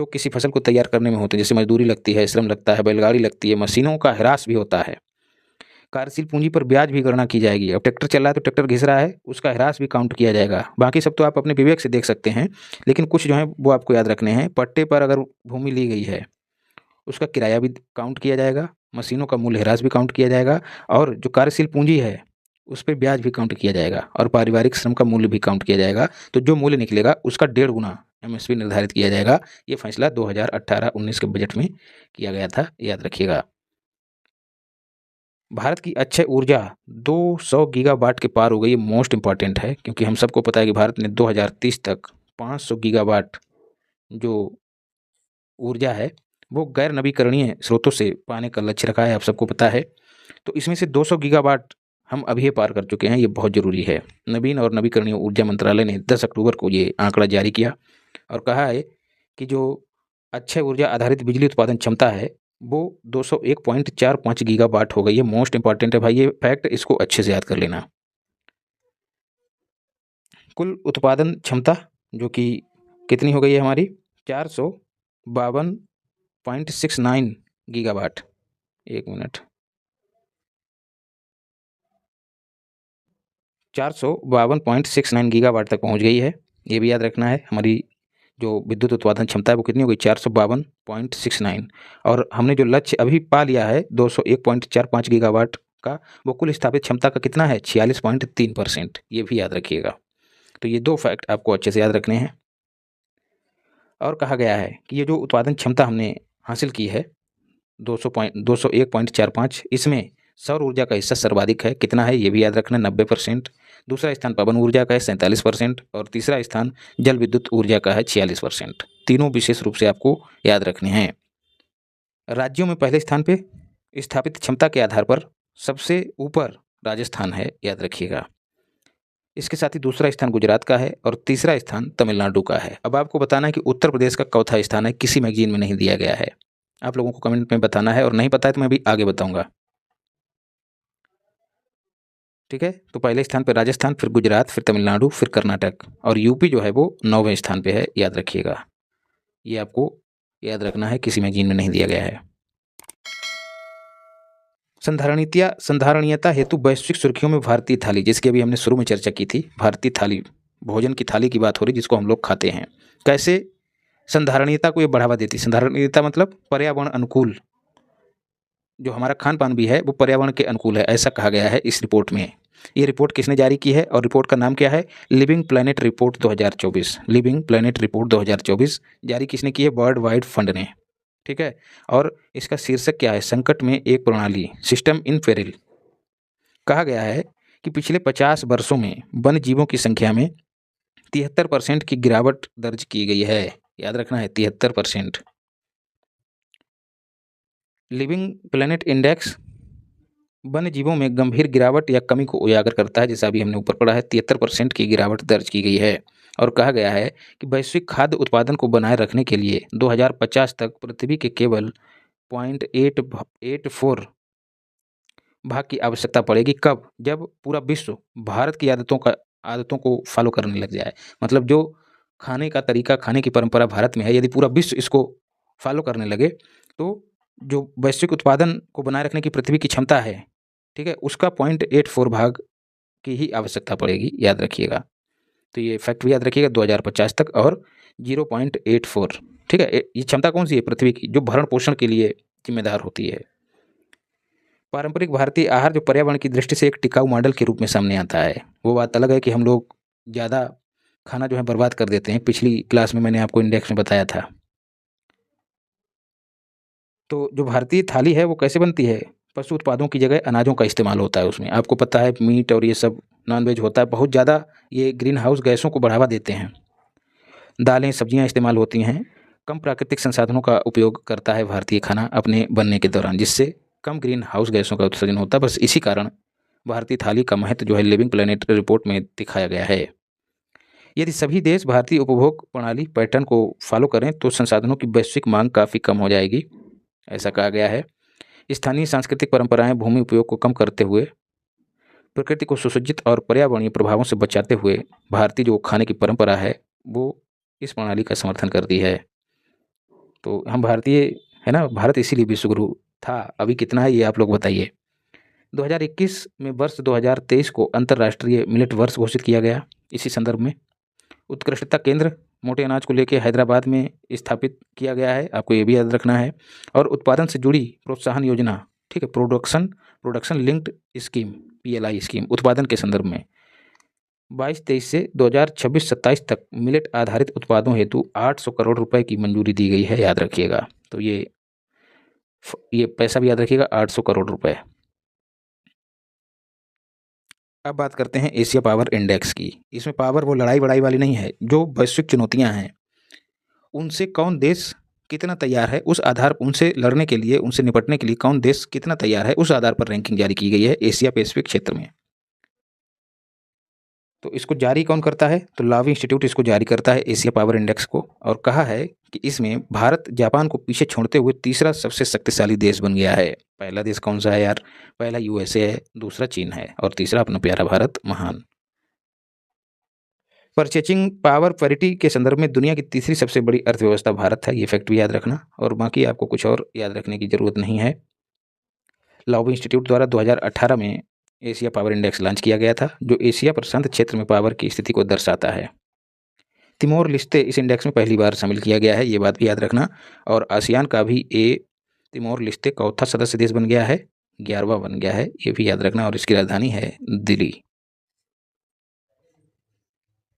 किसी फसल को तैयार करने में होते हैं। जैसे मजदूरी लगती है, श्रम लगता है, बैलगाड़ी लगती है, मशीनों का ह्रास भी होता है, कार्यशील पूंजी पर ब्याज भी गणना की जाएगी। अब ट्रैक्टर चल रहा है तो ट्रैक्टर घिस रहा है, उसका ह्रास भी काउंट किया जाएगा। बाकी सब तो आप अपने विवेक से देख सकते हैं, लेकिन कुछ जो है वो आपको याद रखने हैं। पट्टे पर अगर भूमि ली गई है, उसका किराया भी काउंट किया जाएगा, मशीनों का मूल्य ह्रास भी काउंट किया जाएगा, और जो कार्यशील पूंजी है उस पर ब्याज भी काउंट किया जाएगा, और पारिवारिक श्रम का मूल्य भी काउंट किया जाएगा। तो जो मूल्य निकलेगा उसका 1.5 गुना एमएसपी निर्धारित किया जाएगा। ये फैसला 2018-19 के बजट में किया गया था, याद रखिएगा। भारत की अक्षय ऊर्जा 200 गीगावाट के पार हो गई। ये मोस्ट इंपॉर्टेंट है, क्योंकि हम सबको पता है कि भारत ने 2030 तक 500 गीगावाट जो ऊर्जा है वो गैर नवीकरणीय स्रोतों से पाने का लक्ष्य रखा है, आप सबको पता है। तो इसमें से 200 गीगावाट हम अभी पार कर चुके हैं। ये बहुत ज़रूरी है। नवीन और नवीकरणीय ऊर्जा मंत्रालय ने 10 अक्टूबर को ये आंकड़ा जारी किया और कहा है कि जो अक्षय ऊर्जा आधारित बिजली उत्पादन क्षमता है वो 201.45 गीगावाट हो गई है। मोस्ट इंपॉर्टेंट है भाई ये फैक्ट, इसको अच्छे से याद कर लेना। कुल उत्पादन क्षमता जो कि कितनी हो गई है हमारी? 452.69 गीगावाट। एक मिनट, 452.69 गीगावाट तक पहुंच गई है। ये भी याद रखना है। हमारी जो विद्युत उत्पादन क्षमता है वो कितनी हो गई? 452.69। और हमने जो लक्ष्य अभी पा लिया है 201.45 गीगावाट का, वो कुल स्थापित क्षमता का कितना है? 46.3%। ये भी याद रखिएगा। तो ये 2 फैक्ट आपको अच्छे से याद रखने हैं। और कहा गया है कि ये जो उत्पादन क्षमता हमने हासिल की है 201.45, इसमें सौर ऊर्जा का हिस्सा सर्वाधिक है। कितना है? ये भी याद रखना, 90%। दूसरा स्थान पवन ऊर्जा का है 47%, और तीसरा स्थान जल विद्युत ऊर्जा का है 46%। तीनों विशेष रूप से आपको याद रखने हैं। राज्यों में पहले स्थान पे स्थापित क्षमता के आधार पर सबसे ऊपर राजस्थान है, याद रखिएगा। इसके साथ ही दूसरा स्थान गुजरात का है और तीसरा स्थान तमिलनाडु का है। अब आपको बताना है कि उत्तर प्रदेश का चौथा स्थान है, किसी मैगजीन में नहीं दिया गया है। आप लोगों को कमेंट में बताना है, और नहीं पता है तो मैं भी आगे बताऊंगा। ठीक है, तो पहले स्थान पर राजस्थान, फिर गुजरात, फिर तमिलनाडु, फिर कर्नाटक, और यूपी जो है वो 9वें स्थान पे है, याद रखिएगा। ये आपको याद रखना है, किसी मैगजीन में नहीं दिया गया है। संधारणीयता हेतु वैश्विक सुर्खियों में भारतीय थाली, जिसकी अभी हमने शुरू में चर्चा की थी। भारतीय थाली, भोजन की थाली की बात हो रही जिसको हम लोग खाते हैं। कैसे संधारणीयता को ये बढ़ावा देती है? संधारणीयता मतलब पर्यावरण अनुकूल, जो हमारा खान पान भी है वो पर्यावरण के अनुकूल है, ऐसा कहा गया है इस रिपोर्ट में। ये रिपोर्ट किसने जारी की है और रिपोर्ट का नाम क्या है? Living planet report 2024। Living planet report 2024 जारी किसने की है? वर्ल्ड वाइड फंड ने। ठीक है, और इसका शीर्षक क्या है? संकट में एक प्रणाली, सिस्टम इन पेरिल। कहा गया है कि पिछले 50 वर्षों में वन्य जीवों की संख्या में 73% की गिरावट दर्ज की गई है। याद रखना है, 73%। लिविंग प्लैनेट इंडेक्स वन्य जीवों में गंभीर गिरावट या कमी को उजागर करता है, जैसा अभी हमने ऊपर पढ़ा है। 73% की गिरावट दर्ज की गई है और कहा गया है कि वैश्विक खाद्य उत्पादन को बनाए रखने के लिए 2050 तक पृथ्वी के केवल 0.884 भाग की आवश्यकता पड़ेगी। कब? जब पूरा विश्व भारत की आदतों को फॉलो करने लग जाए। मतलब जो खाने का तरीका, खाने की परंपरा भारत में है, यदि पूरा विश्व इसको फॉलो करने लगे तो जो वैश्विक उत्पादन को बनाए रखने की पृथ्वी की क्षमता है, ठीक है, उसका 0.84 भाग की ही आवश्यकता पड़ेगी। याद रखिएगा, तो ये फैक्ट भी याद रखिएगा, 2050 तक और 0.84। ठीक है, ये क्षमता कौन सी है? पृथ्वी की, जो भरण पोषण के लिए जिम्मेदार होती है। पारंपरिक भारतीय आहार जो पर्यावरण की दृष्टि से एक टिकाऊ मॉडल के रूप में सामने आता है। वो बात अलग है कि हम लोग ज़्यादा खाना जो है बर्बाद कर देते हैं। पिछली क्लास में मैंने आपको इंडेक्स में बताया था। तो जो भारतीय थाली है वो कैसे बनती है? पशु उत्पादों की जगह अनाजों का इस्तेमाल होता है उसमें। आपको पता है मीट और ये सब नॉनवेज होता है, बहुत ज़्यादा ये ग्रीन हाउस गैसों को बढ़ावा देते हैं। दालें, सब्जियां इस्तेमाल होती हैं। कम प्राकृतिक संसाधनों का उपयोग करता है भारतीय खाना अपने बनने के दौरान, जिससे कम ग्रीन हाउस गैसों का उत्सर्जन होता है। बस इसी कारण भारतीय थाली का महत्व जो है लिविंग प्लैनेट रिपोर्ट में दिखाया गया है। यदि सभी देश भारतीय उपभोग प्रणाली पैटर्न को फॉलो करें तो संसाधनों की वैश्विक मांग काफ़ी कम हो जाएगी, ऐसा कहा गया है। स्थानीय सांस्कृतिक परंपराएं भूमि उपयोग को कम करते हुए, प्रकृति को सुसज्जित और पर्यावरणीय प्रभावों से बचाते हुए भारतीय जो खाने की परंपरा है वो इस प्रणाली का समर्थन करती है। तो हम भारतीय है ना, भारत इसीलिए विश्वगुरु था। अभी कितना है ये आप लोग बताइए। 2021 में वर्ष 2023 को अंतर्राष्ट्रीय मिलेट वर्ष घोषित किया गया। इसी संदर्भ में उत्कृष्टता केंद्र मोटे अनाज को लेकर हैदराबाद में स्थापित किया गया है, आपको ये भी याद रखना है। और उत्पादन से जुड़ी प्रोत्साहन योजना, ठीक है, production linked scheme, PLI scheme, उत्पादन के संदर्भ में 22-23 से 2026-27 तक मिलेट आधारित उत्पादों हेतु 800 करोड़ रुपए की मंजूरी दी गई है। याद रखिएगा, तो ये पैसा भी याद रखिएगा, 800 करोड़ रुपए। अब बात करते हैं एशिया पावर इंडेक्स की। इसमें पावर वो लड़ाई वड़ाई वाली नहीं है, जो वैश्विक चुनौतियां हैं उनसे कौन देश कितना तैयार है, उस आधार पर उनसे लड़ने के लिए, उनसे निपटने के लिए कौन देश कितना तैयार है, उस आधार पर रैंकिंग जारी की गई है एशिया पैसिफिक क्षेत्र में। तो इसको जारी कौन करता है? तो लावी इंस्टीट्यूट इसको जारी करता है, एशिया पावर इंडेक्स को, और कहा है कि इसमें भारत जापान को पीछे छोड़ते हुए तीसरा सबसे शक्तिशाली देश बन गया है। पहला देश कौन सा है यार? पहला USA है, दूसरा चीन है और तीसरा अपना प्यारा भारत महान। परचेजिंग पावर पैरिटी के संदर्भ में दुनिया की तीसरी सबसे बड़ी अर्थव्यवस्था भारत है, ये फैक्ट भी याद रखना, और बाकी आपको कुछ और याद रखने की जरूरत नहीं है। लाओबी इंस्टीट्यूट द्वारा 2018 में एशिया पावर इंडेक्स लॉन्च किया गया था, जो एशिया प्रशांत क्षेत्र में पावर की स्थिति को दर्शाता है। तिमोर लिस्ते इस इंडेक्स में पहली बार शामिल किया गया है, ये बात भी याद रखना। और आसियान का भी तिमोर लिस्ते चौथा सदस्य देश बन गया है, 11वां बन गया है, ये भी याद रखना, और इसकी राजधानी है दिल्ली।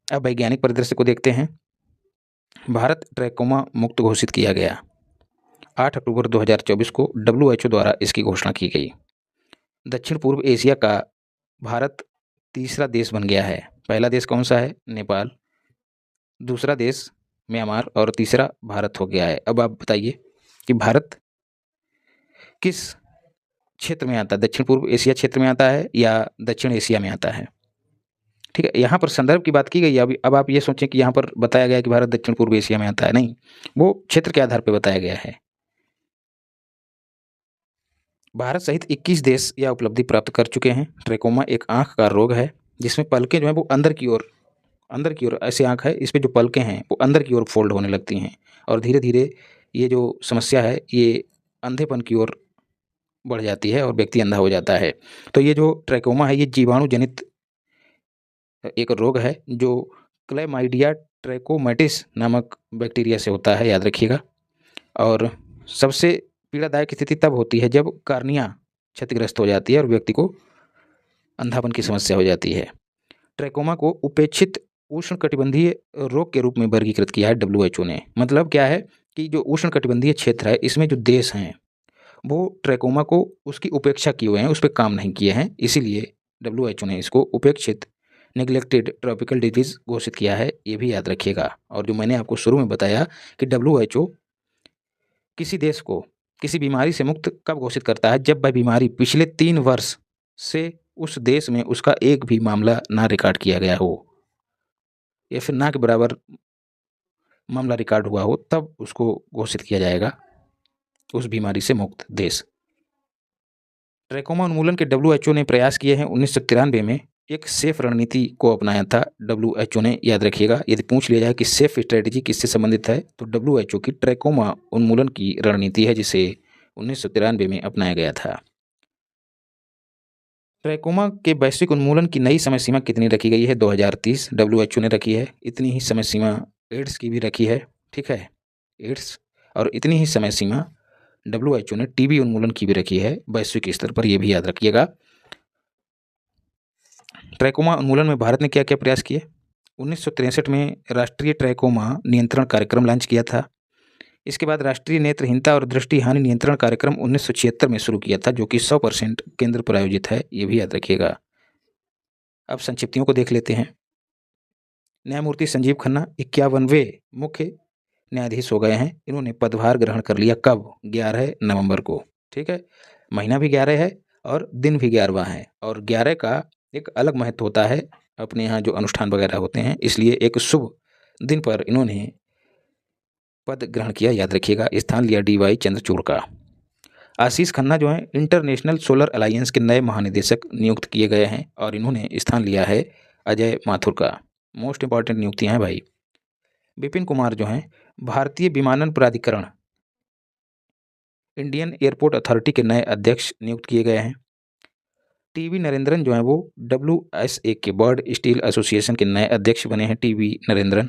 अब वैज्ञानिक परिदृश्य को देखते हैं। भारत ट्रैकोमा मुक्त घोषित किया गया। 8 अक्टूबर 2024 को WHO द्वारा इसकी घोषणा की गई। दक्षिण पूर्व एशिया का भारत तीसरा देश बन गया है। पहला देश कौन सा है? नेपाल, दूसरा देश म्यांमार और तीसरा भारत हो गया है। अब आप बताइए कि भारत किस क्षेत्र में आता है? दक्षिण पूर्व एशिया क्षेत्र में आता है या दक्षिण एशिया में आता है? ठीक है, यहाँ पर संदर्भ की बात की गई है। अब आप ये सोचें कि यहाँ पर बताया गया है कि भारत दक्षिण पूर्व एशिया में आता है, नहीं, वो क्षेत्र के आधार पर बताया गया है। भारत सहित 21 देश यह उपलब्धि प्राप्त कर चुके हैं। ट्रैकोमा एक आंख का रोग है जिसमें पलकें जो है वो अंदर की ओर ऐसे आंख है, इस पर जो पलकें हैं वो अंदर की ओर फोल्ड होने लगती हैं और धीरे धीरे ये जो समस्या है ये अंधेपन की ओर बढ़ जाती है और व्यक्ति अंधा हो जाता है। तो ये जो ट्रैकोमा है ये जीवाणु जनित एक रोग है जो क्लैमाइडिया ट्रैकोमैटिस नामक बैक्टीरिया से होता है, याद रखिएगा। और सबसे पीड़ादायक स्थिति तब होती है जब कार्निया क्षतिग्रस्त हो जाती है और व्यक्ति को अंधापन की समस्या हो जाती है। ट्रैकोमा को उपेक्षित उष्णकटिबंधीय रोग के रूप में वर्गीकृत किया है WHO ने। मतलब क्या है कि जो उष्णकटिबंधीय क्षेत्र है इसमें जो देश हैं वो ट्रैकोमा को उसकी उपेक्षा किए हुए हैं, उस पर काम नहीं किए हैं, इसीलिए WHO ने इसको उपेक्षित नेग्लेक्टेड ट्रॉपिकल डिजीज घोषित किया है, ये भी याद रखिएगा। और जो मैंने आपको शुरू में बताया कि WHO किसी देश को किसी बीमारी से मुक्त कब घोषित करता है, जब वह बीमारी पिछले 3 वर्ष से उस देश में उसका एक भी मामला ना रिकॉर्ड किया गया हो या फिर ना के बराबर मामला रिकॉर्ड हुआ हो, तब उसको घोषित किया जाएगा उस बीमारी से मुक्त देश। ट्रैकोमा उन्मूलन के WHO ने प्रयास किए हैं 1993 में एक सेफ रणनीति को अपनाया था WHO ने, याद रखिएगा। यदि पूछ लिया जाए कि सेफ स्ट्रेटजी किससे संबंधित है तो WHO की ट्रैकोमा उन्मूलन की रणनीति है जिसे 1993 में अपनाया गया था। ट्रैकोमा के वैश्विक उन्मूलन की नई समय सीमा कितनी रखी गई है? 2030 WHO ने रखी है। इतनी ही समय सीमा एड्स की भी रखी है, ठीक है, एड्स। और इतनी ही समय सीमा WHO ने TB उन्मूलन की भी रखी है वैश्विक स्तर पर, यह भी याद रखिएगा। ट्रैकोमा उन्मूलन में भारत ने क्या क्या प्रयास किए? 1963 में राष्ट्रीय ट्रैकोमा नियंत्रण कार्यक्रम लॉन्च किया था। इसके बाद राष्ट्रीय नेत्रहीनता और दृष्टि हानि नियंत्रण कार्यक्रम 1976 में शुरू किया था, जो कि 100% केंद्र प्रायोजित है, ये भी याद रखिएगा। अब संक्षिप्तियों को देख लेते हैं। न्यायमूर्ति संजीव खन्ना 51वें मुख्य न्यायाधीश हो गए हैं। इन्होंने पदभार ग्रहण कर लिया कब? 11 नवंबर को, ठीक है। महीना भी 11 है और दिन भी 11वां है, और 11 का एक अलग महत्व होता है अपने यहाँ जो अनुष्ठान वगैरह होते हैं, इसलिए एक शुभ दिन पर इन्होंने पद ग्रहण किया, याद रखिएगा। स्थान लिया DY चंद्रचूड़ का। आशीष खन्ना जो हैं इंटरनेशनल सोलर अलायंस के नए महानिदेशक नियुक्त किए गए हैं और इन्होंने स्थान लिया है अजय माथुर का। मोस्ट इंपॉर्टेंट नियुक्तियां हैं भाई। विपिन कुमार जो हैं भारतीय विमानन प्राधिकरण इंडियन एयरपोर्ट अथॉरिटी के नए अध्यक्ष नियुक्त किए गए हैं। TB नरेंद्रन जो हैं वो WSA के वर्ल्ड स्टील एसोसिएशन के नए अध्यक्ष बने हैं। TB नरेंद्रन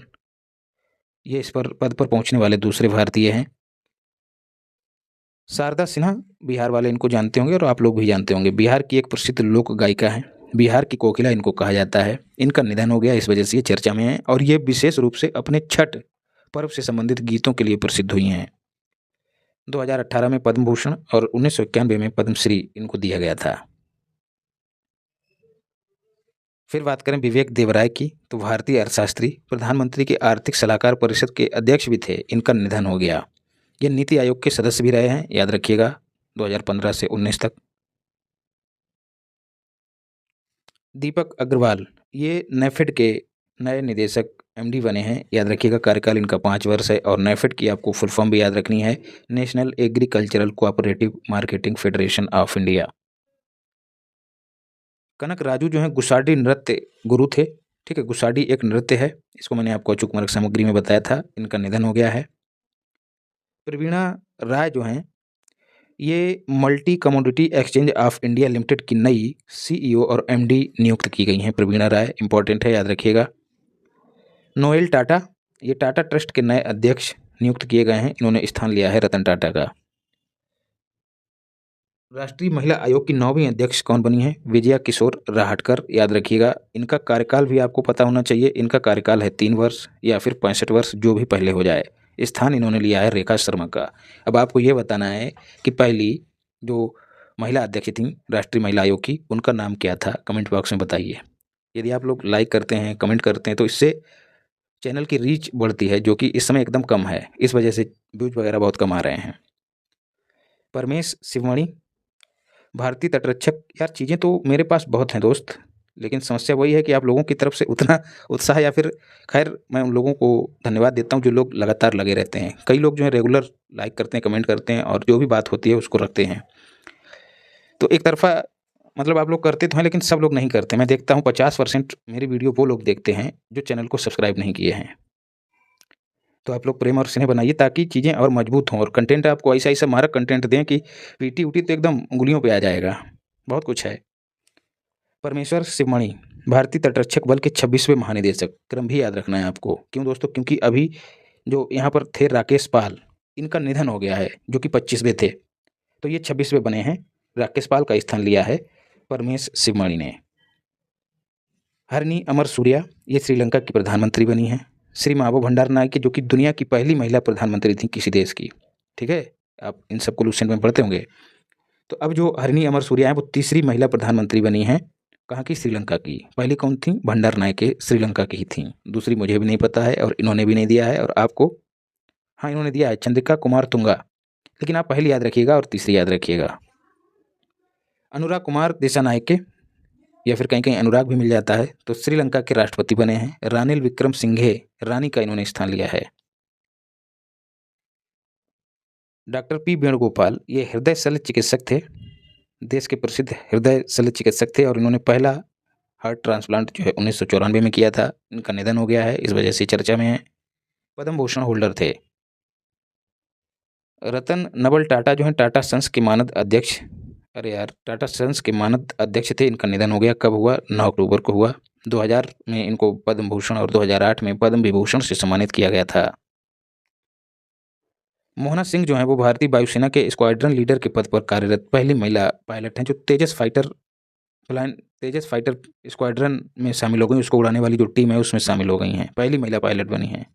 ये इस पर पद पर पहुंचने वाले दूसरे भारतीय हैं। शारदा सिन्हा बिहार वाले इनको जानते होंगे और आप लोग भी जानते होंगे। बिहार की एक प्रसिद्ध लोक गायिका है, बिहार की कोकिला इनको कहा जाता है। इनका निधन हो गया, इस वजह से ये चर्चा में है और ये विशेष रूप से अपने छठ पर्व से संबंधित गीतों के लिए प्रसिद्ध हुई हैं। 2018 में पद्म भूषण और 1991 में पद्मश्री इनको दिया गया था। फिर बात करें विवेक देवराय की, तो भारतीय अर्थशास्त्री, प्रधानमंत्री के आर्थिक सलाहकार परिषद के अध्यक्ष भी थे, इनका निधन हो गया। ये नीति आयोग के सदस्य भी रहे हैं, याद रखिएगा, 2015 से 19 तक। दीपक अग्रवाल ये नेफेड के नए निदेशक MD बने हैं, याद रखिएगा। कार्यकाल इनका 5 वर्ष है और नेफेड की आपको फुल फॉर्म भी याद रखनी है, national agricultural cooperative marketing federation of India. Kanak Raju जो है गुसाडी नृत्य गुरु थे, ठीक है। गुसाडी एक नृत्य है, इसको मैंने आपको अचूक मार्ग सामग्री में बताया था। इनका निधन हो गया है। प्रवीणा राय जो हैं ये multi commodity exchange of India limited की नई CEO और MD नियुक्त की गई हैं। प्रवीणा राय इंपॉर्टेंट है, याद रखिएगा। नोएल टाटा ये टाटा ट्रस्ट के नए अध्यक्ष नियुक्त किए गए हैं, इन्होंने स्थान लिया है रतन टाटा का। राष्ट्रीय महिला आयोग की 9वीं अध्यक्ष कौन बनी है? विजया किशोर राहटकर, याद रखिएगा। इनका कार्यकाल भी आपको पता होना चाहिए, इनका कार्यकाल है 3 वर्ष या फिर 65 वर्ष, जो भी पहले हो जाए। स्थान इन्होंने लिया है रेखा शर्मा का। अब आपको ये बताना है कि पहली जो महिला अध्यक्ष थी राष्ट्रीय महिला आयोग की, उनका नाम क्या था? कमेंट बॉक्स में बताइए। यदि आप लोग लाइक करते हैं, कमेंट करते हैं, तो इससे चैनल की रीच बढ़ती है, जो कि इस समय एकदम कम है, इस वजह से व्यूज वगैरह बहुत कम आ रहे हैं। परमेश शिवमणि भारतीय तटरक्षक, यार चीज़ें तो मेरे पास बहुत हैं दोस्त, लेकिन समस्या वही है कि आप लोगों की तरफ से उतना उत्साह या फिर खैर मैं उन लोगों को धन्यवाद देता हूं जो लोग लगातार लगे रहते हैं। कई लोग जो है रेगुलर लाइक करते हैं, कमेंट करते हैं और जो भी बात होती है उसको रखते हैं। तो एक तरफा मतलब आप लोग करते तो हैं, लेकिन सब लोग नहीं करते। मैं देखता हूँ 50% मेरी वीडियो वो लोग देखते हैं जो चैनल को सब्सक्राइब नहीं किए हैं। तो आप लोग प्रेम और स्नेह बनाइए ताकि चीज़ें और मजबूत हों, और कंटेंट आपको ऐसा ऐसा मारक कंटेंट दें कि पीटी उटी तो एकदम उंगलियों पे आ जाएगा। बहुत कुछ है। परमेश्वर शिवमणि भारतीय तटरक्षक बल के 26वें महानिदेशक, क्रम भी याद रखना है आपको। क्यों दोस्तों? क्योंकि अभी जो यहाँ पर थे राकेश पाल, इनका निधन हो गया है, जो कि 25वें थे, तो ये 26वें बने हैं। राकेश पाल का स्थान लिया है परमेश शिवमणि ने। हरनी अमर सूर्या, ये श्रीलंका की प्रधानमंत्री बनी हैं। श्री मावो भंडारनायके, जो कि दुनिया की पहली महिला प्रधानमंत्री थी किसी देश की। ठीक है, आप इन सबको लुसेंट में पढ़ते होंगे। तो अब जो हरनी अमर सूर्या है वो तीसरी महिला प्रधानमंत्री बनी हैं। कहाँ की? श्रीलंका की। पहली कौन थी? भंडारनायके श्रीलंका की ही थी। दूसरी मुझे भी नहीं पता है और इन्होंने भी नहीं दिया है, और आपको, हाँ इन्होंने दिया है, चंद्रिका कुमार तुंगा, लेकिन आप पहली याद रखिएगा और तीसरी याद रखिएगा। अनुराग कुमार दिसानायके, या फिर कहीं कहीं अनुराग भी मिल जाता है, तो श्रीलंका के राष्ट्रपति बने हैं। रानिल विक्रम सिंघे, रानी का इन्होंने स्थान लिया है। डॉक्टर पी वेणुगोपाल, ये हृदय शल्य चिकित्सक थे, देश के प्रसिद्ध हृदय शल्य चिकित्सक थे, और इन्होंने पहला हार्ट ट्रांसप्लांट जो है 1994 में किया था। इनका निधन हो गया है, इस वजह से चर्चा में है। पद्म भूषण होल्डर थे। रतन नवल टाटा जो है टाटा सन्स के मानद अध्यक्ष, अरे यार, टाटा सन्स के मानद अध्यक्ष थे, इनका निधन हो गया। कब हुआ? 9 अक्टूबर को हुआ। 2000 में इनको पद्म भूषण और 2008 में पद्म विभूषण से सम्मानित किया गया था। मोहना सिंह जो है वो भारतीय वायुसेना के स्क्वाड्रन लीडर के पद पर कार्यरत पहली महिला पायलट हैं, जो तेजस फाइटर स्क्वाड्रन में शामिल हो गई। उसको उड़ाने वाली जो टीम है उसमें शामिल हो गई हैं, पहली महिला पायलट बनी हैं।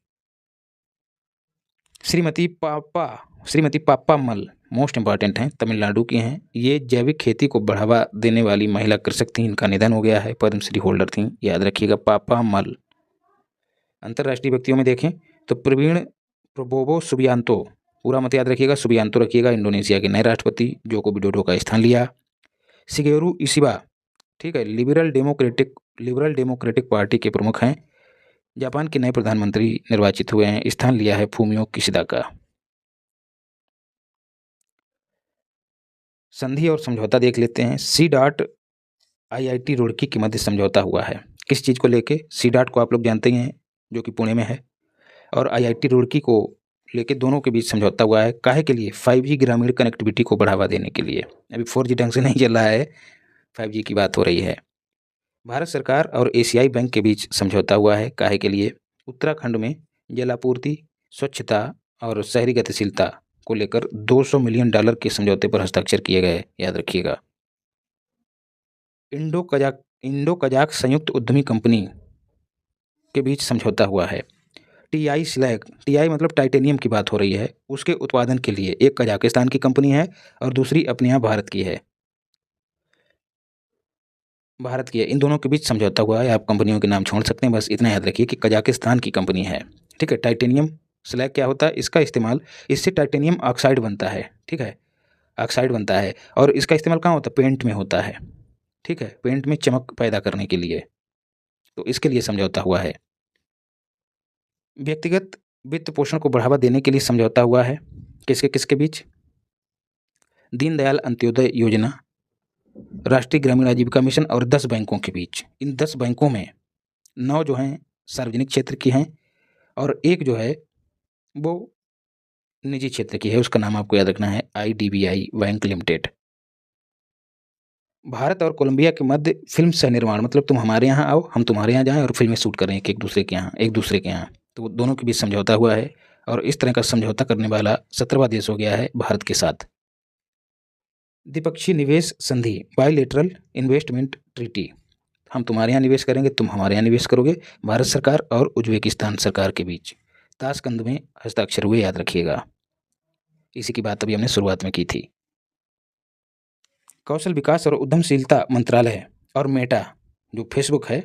श्रीमती पापा मल, मोस्ट इंपॉर्टेंट हैं, तमिलनाडु की हैं। ये जैविक खेती को बढ़ावा देने वाली महिला कृषक थी, इनका निधन हो गया है। पद्मश्री होल्डर थी, याद रखिएगा, पापा मल। अंतर्राष्ट्रीय व्यक्तियों में देखें तो प्रवीण प्रबोवो सुबियांतो, पूरा मत याद रखिएगा, सुबियांतो रखिएगा, इंडोनेशिया के नए राष्ट्रपति, जोको विडोडो का स्थान लिया। शिगेरू इशिबा, ठीक है, लिबरल डेमोक्रेटिक पार्टी के प्रमुख हैं। जापान के नए प्रधानमंत्री निर्वाचित हुए हैं, स्थान लिया है फूमियो किशिदा का। संधि और समझौता देख लेते हैं। सी डॉट IIT रुड़की के मध्य समझौता हुआ है। किस चीज़ को लेके? सी डॉट को आप लोग जानते ही हैं, जो कि पुणे में है, और IIT रुड़की को लेके दोनों के बीच समझौता हुआ है। काहे के लिए? 5G ग्रामीण कनेक्टिविटी को बढ़ावा देने के लिए। अभी 4G ढंग से नहीं चल रहा है, 5G की बात हो रही है। भारत सरकार और एशियाई बैंक के बीच समझौता हुआ है। काहे के लिए? उत्तराखंड में जलापूर्ति, स्वच्छता और शहरी गतिशीलता को लेकर $200 मिलियन के समझौते पर हस्ताक्षर किए गए, याद रखिएगा। इंडो कजाक संयुक्त उद्यमी कंपनी के बीच समझौता हुआ है। TI स्लैग, TI मतलब टाइटेनियम की बात हो रही है, उसके उत्पादन के लिए एक कजाकिस्तान की कंपनी है और दूसरी अपने यहाँ भारत की है। इन दोनों के बीच समझौता हुआ है। आप कंपनियों के नाम छोड़ सकते हैं, बस इतना याद रखिए कि कजाकिस्तान की कंपनी है। ठीक है। टाइटेनियम स्लैग क्या होता है? इसका इस्तेमाल, इससे टाइटेनियम ऑक्साइड बनता है। ठीक है, ऑक्साइड बनता है, और इसका इस्तेमाल कहाँ होता है? पेंट में होता है। ठीक है, पेंट में चमक पैदा करने के लिए, तो इसके लिए समझौता हुआ है। व्यक्तिगत वित्त पोषण को बढ़ावा देने के लिए समझौता हुआ है। किसके बीच? दीनदयाल अंत्योदय योजना, राष्ट्रीय ग्रामीण आजीविका मिशन और 10 बैंकों के बीच। इन 10 बैंकों में 9 जो हैं सार्वजनिक क्षेत्र की हैं और एक जो है वो निजी क्षेत्र की है। उसका नाम आपको याद रखना है, IDBI बैंक लिमिटेड। भारत और कोलंबिया के मध्य फिल्म सह निर्माण, मतलब तुम हमारे यहाँ आओ, हम तुम्हारे यहाँ जाएं और फिल्में शूट करें एक दूसरे के यहाँ, तो दोनों के बीच समझौता हुआ है। और इस तरह का समझौता करने वाला 17वां देश हो गया है भारत के साथ। द्विपक्षीय निवेश संधि, बायलैटरल इन्वेस्टमेंट ट्रीटी, हम तुम्हारे यहाँ निवेश करेंगे, तुम हमारे यहाँ निवेश करोगे, भारत सरकार और उज्बेकिस्तान सरकार के बीच ताशकंद में हस्ताक्षर हुए, याद रखिएगा। इसी की बात अभी हमने शुरुआत में की थी। कौशल विकास और उद्यमशीलता मंत्रालय और मेटा, जो फेसबुक है,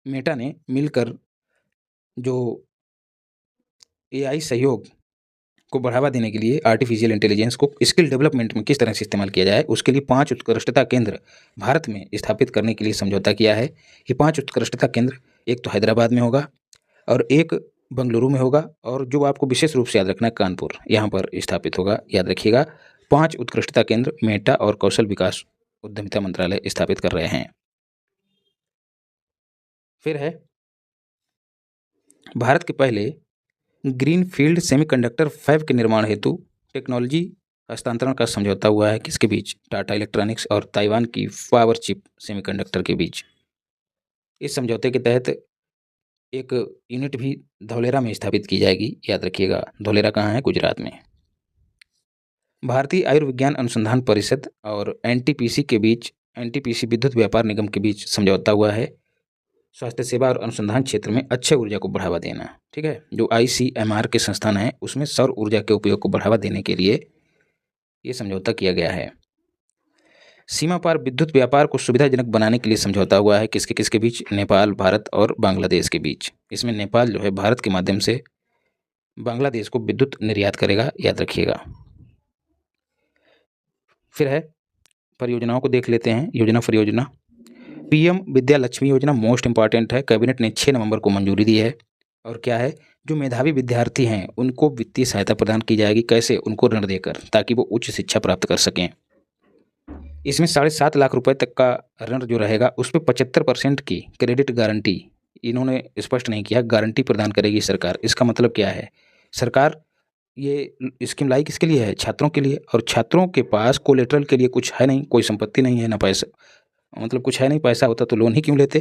मेटा ने मिलकर जो AI सहयोग को बढ़ावा देने के लिए आर्टिफिशियल इंटेलिजेंस को स्किल डेवलपमेंट में किस तरह से इस्तेमाल किया जाए, उसके लिए 5 उत्कृष्टता केंद्र भारत में स्थापित करने के लिए समझौता किया है। ये 5 उत्कृष्टता केंद्र, एक तो हैदराबाद में होगा और एक बंगलुरु में होगा, और जो आपको विशेष रूप से याद रखना है, कानपुर, यहाँ पर स्थापित होगा, याद रखिएगा। 5 उत्कृष्टता केंद्र मेटा और कौशल विकास उद्यमिता मंत्रालय स्थापित कर रहे हैं। फिर है भारत के पहले ग्रीन फील्ड सेमीकंडक्टर फैब के निर्माण हेतु टेक्नोलॉजी हस्तांतरण का समझौता हुआ है किसके बीच? टाटा इलेक्ट्रॉनिक्स और ताइवान की पावर चिप सेमीकंडक्टर के बीच। इस समझौते के तहत एक यूनिट भी धौलेरा में स्थापित की जाएगी, याद रखिएगा। धौलेरा कहाँ है? गुजरात में। भारतीय आयुर्विज्ञान अनुसंधान परिषद और एनटीपीसी के बीच, एनटीपीसी विद्युत व्यापार निगम के बीच समझौता हुआ है स्वास्थ्य सेवा और अनुसंधान क्षेत्र में अक्षय ऊर्जा को बढ़ावा देना। ठीक है, जो आईसीएमआर के संस्थान हैं उसमें सौर ऊर्जा के उपयोग को बढ़ावा देने के लिए ये समझौता किया गया है। सीमा पार विद्युत व्यापार को सुविधाजनक बनाने के लिए समझौता हुआ है किसके किसके बीच? नेपाल, भारत और बांग्लादेश के बीच। इसमें नेपाल जो है भारत के माध्यम से बांग्लादेश को विद्युत निर्यात करेगा, याद रखिएगा। फिर है परियोजनाओं को देख लेते हैं। योजना परियोजना पीएम विद्या लक्ष्मी योजना मोस्ट इंपॉर्टेंट है। कैबिनेट ने 6 नवंबर को मंजूरी दी है। और क्या है? जो मेधावी विद्यार्थी हैं उनको वित्तीय सहायता प्रदान की जाएगी। कैसे? उनको ऋण देकर, ताकि वो उच्च शिक्षा प्राप्त कर सकें। इसमें 7.5 लाख रुपए तक का ऋण जो रहेगा उस पर 75% की क्रेडिट गारंटी, इन्होंने स्पष्ट नहीं किया, गारंटी प्रदान करेगी सरकार। इसका मतलब क्या है? सरकार ये स्कीम लाई किसके लिए है? छात्रों के लिए। और छात्रों के पास कोलेटरल के लिए कुछ है नहीं, कोई संपत्ति नहीं है, ना पैसा, मतलब कुछ है नहीं। पैसा होता तो लोन ही क्यों लेते?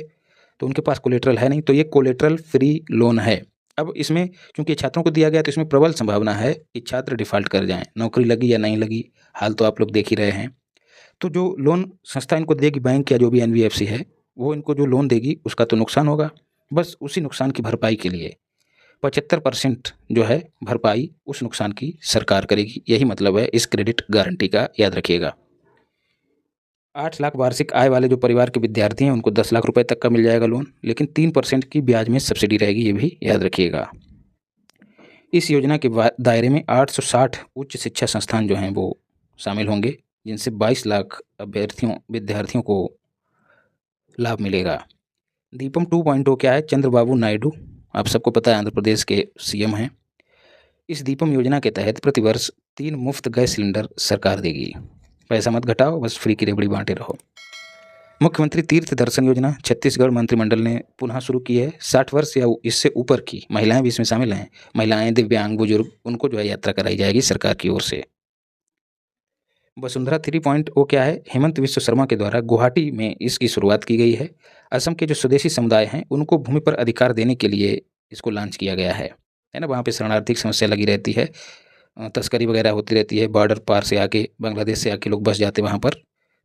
तो उनके पास कोलेटरल है नहीं, तो ये कोलेटरल फ्री लोन है। अब इसमें चूंकि छात्रों को दिया गया तो इसमें प्रबल संभावना है कि छात्र डिफॉल्ट कर जाएं। नौकरी लगी या नहीं लगी, हाल तो आप लोग देख ही रहे हैं। तो जो लोन संस्था इनको देगी, बैंक या जो भी एनबीएफसी है, वो इनको जो लोन देगी उसका तो नुकसान होगा। बस उसी नुकसान की भरपाई के लिए 75% जो है भरपाई उस नुकसान की सरकार करेगी। यही मतलब है इस क्रेडिट गारंटी का, याद रखिएगा। 8 लाख वार्षिक आय वाले जो परिवार के विद्यार्थी हैं उनको 10 लाख रुपए तक का मिल जाएगा लोन, लेकिन 3% की ब्याज में सब्सिडी रहेगी, ये भी याद रखिएगा। इस योजना के दायरे में 860 उच्च शिक्षा संस्थान जो हैं वो शामिल होंगे, जिनसे 22 लाख विद्यार्थियों को लाभ मिलेगा। दीपम 2.0 क्या है? चंद्रबाबू नायडू, आप सबको पता है, आंध्र प्रदेश के सीएम हैं। इस दीपम योजना के तहत प्रतिवर्ष 3 मुफ्त गैस सिलेंडर सरकार देगी। पैसा मत घटाओ, बस फ्री की रेवड़ी बांटे रहो। मुख्यमंत्री तीर्थ दर्शन योजना छत्तीसगढ़ मंत्रिमंडल ने पुनः शुरू की है। 60 वर्ष या इससे ऊपर की महिलाएं भी इसमें शामिल हैं। महिलाएं, दिव्यांग, बुजुर्ग, उनको जो है यात्रा कराई जाएगी सरकार की ओर से। वसुंधरा 3.0 क्या है? हेमंत विश्व शर्मा के द्वारा गुवाहाटी में इसकी शुरुआत की गई है। असम के जो स्वदेशी समुदाय हैं उनको भूमि पर अधिकार देने के लिए इसको लॉन्च किया गया है ना। वहाँ पे शरणार्थी की समस्या लगी रहती है, तस्करी वगैरह होती रहती है, बॉर्डर पार से आके, बांग्लादेश से आके लोग बस जाते वहाँ पर,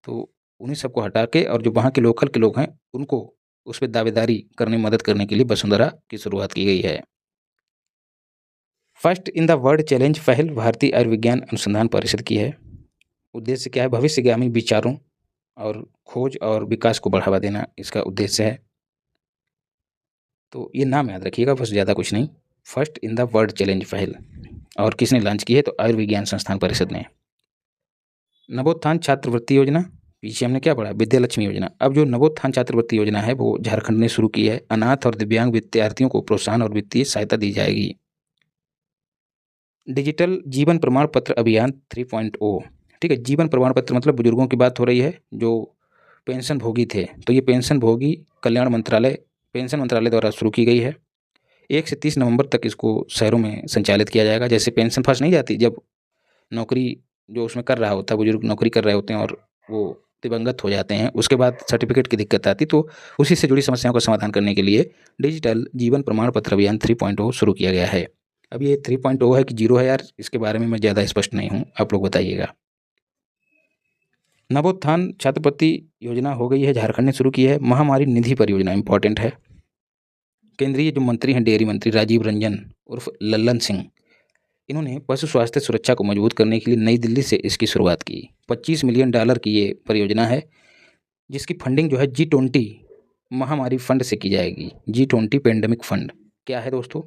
तो उन्हीं सबको हटा के और जो वहाँ के लोकल के लोग हैं उनको उस पर दावेदारी करने में मदद करने के लिए वसुंधरा की शुरुआत की गई है। First in the world challenge पहल भारतीय आयुर्विज्ञान अनुसंधान परिषद की है। उद्देश्य क्या है? भविष्यगामी विचारों और खोज और विकास को बढ़ावा देना इसका उद्देश्य है। तो ये नाम याद रखिएगा, बस ज़्यादा कुछ नहीं। First in the world challenge पहल, और किसने लॉन्च की है? तो आयुर्विज्ञान संस्थान परिषद ने। नवोत्थान छात्रवृत्ति योजना, पीछे हमने क्या पढ़ा? विद्या लक्ष्मी योजना। अब जो नवोत्थान छात्रवृत्ति योजना है वो झारखंड ने शुरू की है। अनाथ और दिव्यांग विद्यार्थियों को प्रोत्साहन और वित्तीय सहायता दी जाएगी। डिजिटल जीवन प्रमाण पत्र अभियान 3.0, ठीक है। जीवन प्रमाण पत्र मतलब बुजुर्गों की बात हो रही है जो पेंशन भोगी थे, तो ये पेंशन भोगी कल्याण मंत्रालय, पेंशन मंत्रालय द्वारा शुरू की गई है। 1 से 30 नवंबर तक इसको शहरों में संचालित किया जाएगा। जैसे पेंशन फंस नहीं जाती, जब नौकरी जो उसमें कर रहा होता है, बुजुर्ग नौकरी कर रहे होते हैं और वो दिवंगत हो जाते हैं, उसके बाद सर्टिफिकेट की दिक्कत आती, तो उसी से जुड़ी समस्याओं का समाधान करने के लिए डिजिटल जीवन प्रमाण पत्र अभियान 3.0 शुरू किया गया है। अब ये 3.0 है कि 0 है यार, इसके बारे में मैं ज़्यादा स्पष्ट नहीं हूँ, आप लोग बताइएगा। नवोत्थान छात्रवृत्ति योजना हो गई है, झारखंड ने शुरू की है। महामारी निधि परियोजना इंपॉर्टेंट है। केंद्रीय जो मंत्री हैं, डेयरी मंत्री राजीव रंजन उर्फ लल्लन सिंह, इन्होंने पशु स्वास्थ्य सुरक्षा को मजबूत करने के लिए नई दिल्ली से इसकी शुरुआत की। $25 मिलियन की ये परियोजना है, जिसकी फंडिंग जो है G20 महामारी फंड से की जाएगी। G20 पेंडेमिक फंड क्या है दोस्तों?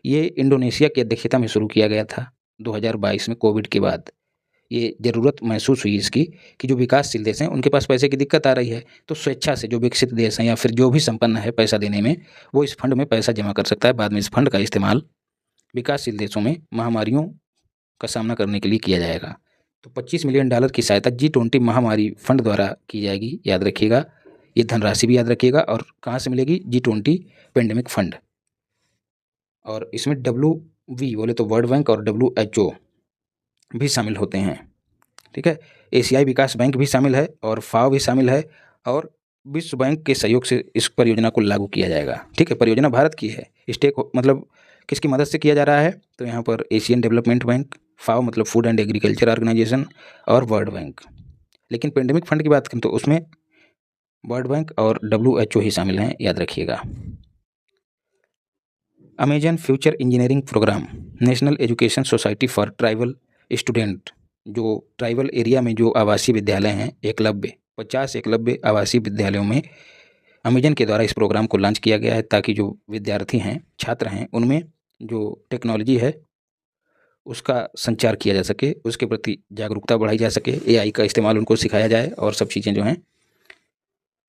ये इंडोनेशिया की अध्यक्षता में शुरू किया गया था 2022 में, कोविड के बाद ये ज़रूरत महसूस हुई इसकी कि जो विकासशील देश हैं उनके पास पैसे की दिक्कत आ रही है, तो स्वेच्छा से जो विकसित देश हैं या फिर जो भी संपन्न है पैसा देने में, वो इस फंड में पैसा जमा कर सकता है। बाद में इस फंड का इस्तेमाल विकासशील देशों में महामारियों का सामना करने के लिए किया जाएगा। तो $25 मिलियन की सहायता G20 महामारी फंड द्वारा की जाएगी, याद रखिएगा। ये धनराशि भी याद रखिएगा, और कहाँ से मिलेगी? G20 pandemic fund. और इसमें WV बोले तो वर्ल्ड बैंक और WHO भी शामिल होते हैं। ठीक है, एशियाई विकास बैंक भी शामिल है और FAO भी शामिल है और विश्व बैंक के सहयोग से इस परियोजना को लागू किया जाएगा। ठीक है, परियोजना भारत की है। स्टेक मतलब किसकी मदद से किया जा रहा है, तो यहाँ पर एशियन डेवलपमेंट बैंक, FAO मतलब फूड एंड एग्रीकल्चर ऑर्गेनाइजेशन और वर्ल्ड बैंक। लेकिन पेंडेमिक फंड की बात करें तो उसमें वर्ल्ड बैंक और WHO ही शामिल हैं, याद रखिएगा। Amazon future engineering program national education society for tribal student, जो ट्राइबल एरिया में जो आवासीय विद्यालय हैं, 50 एकलव्य आवासीय विद्यालयों में अमेजन के द्वारा इस प्रोग्राम को लॉन्च किया गया है, ताकि जो विद्यार्थी हैं, छात्र हैं, उनमें जो टेक्नोलॉजी है उसका संचार किया जा सके, उसके प्रति जागरूकता बढ़ाई जा सके, AI का इस्तेमाल उनको सिखाया जाए और सब चीज़ें जो हैं,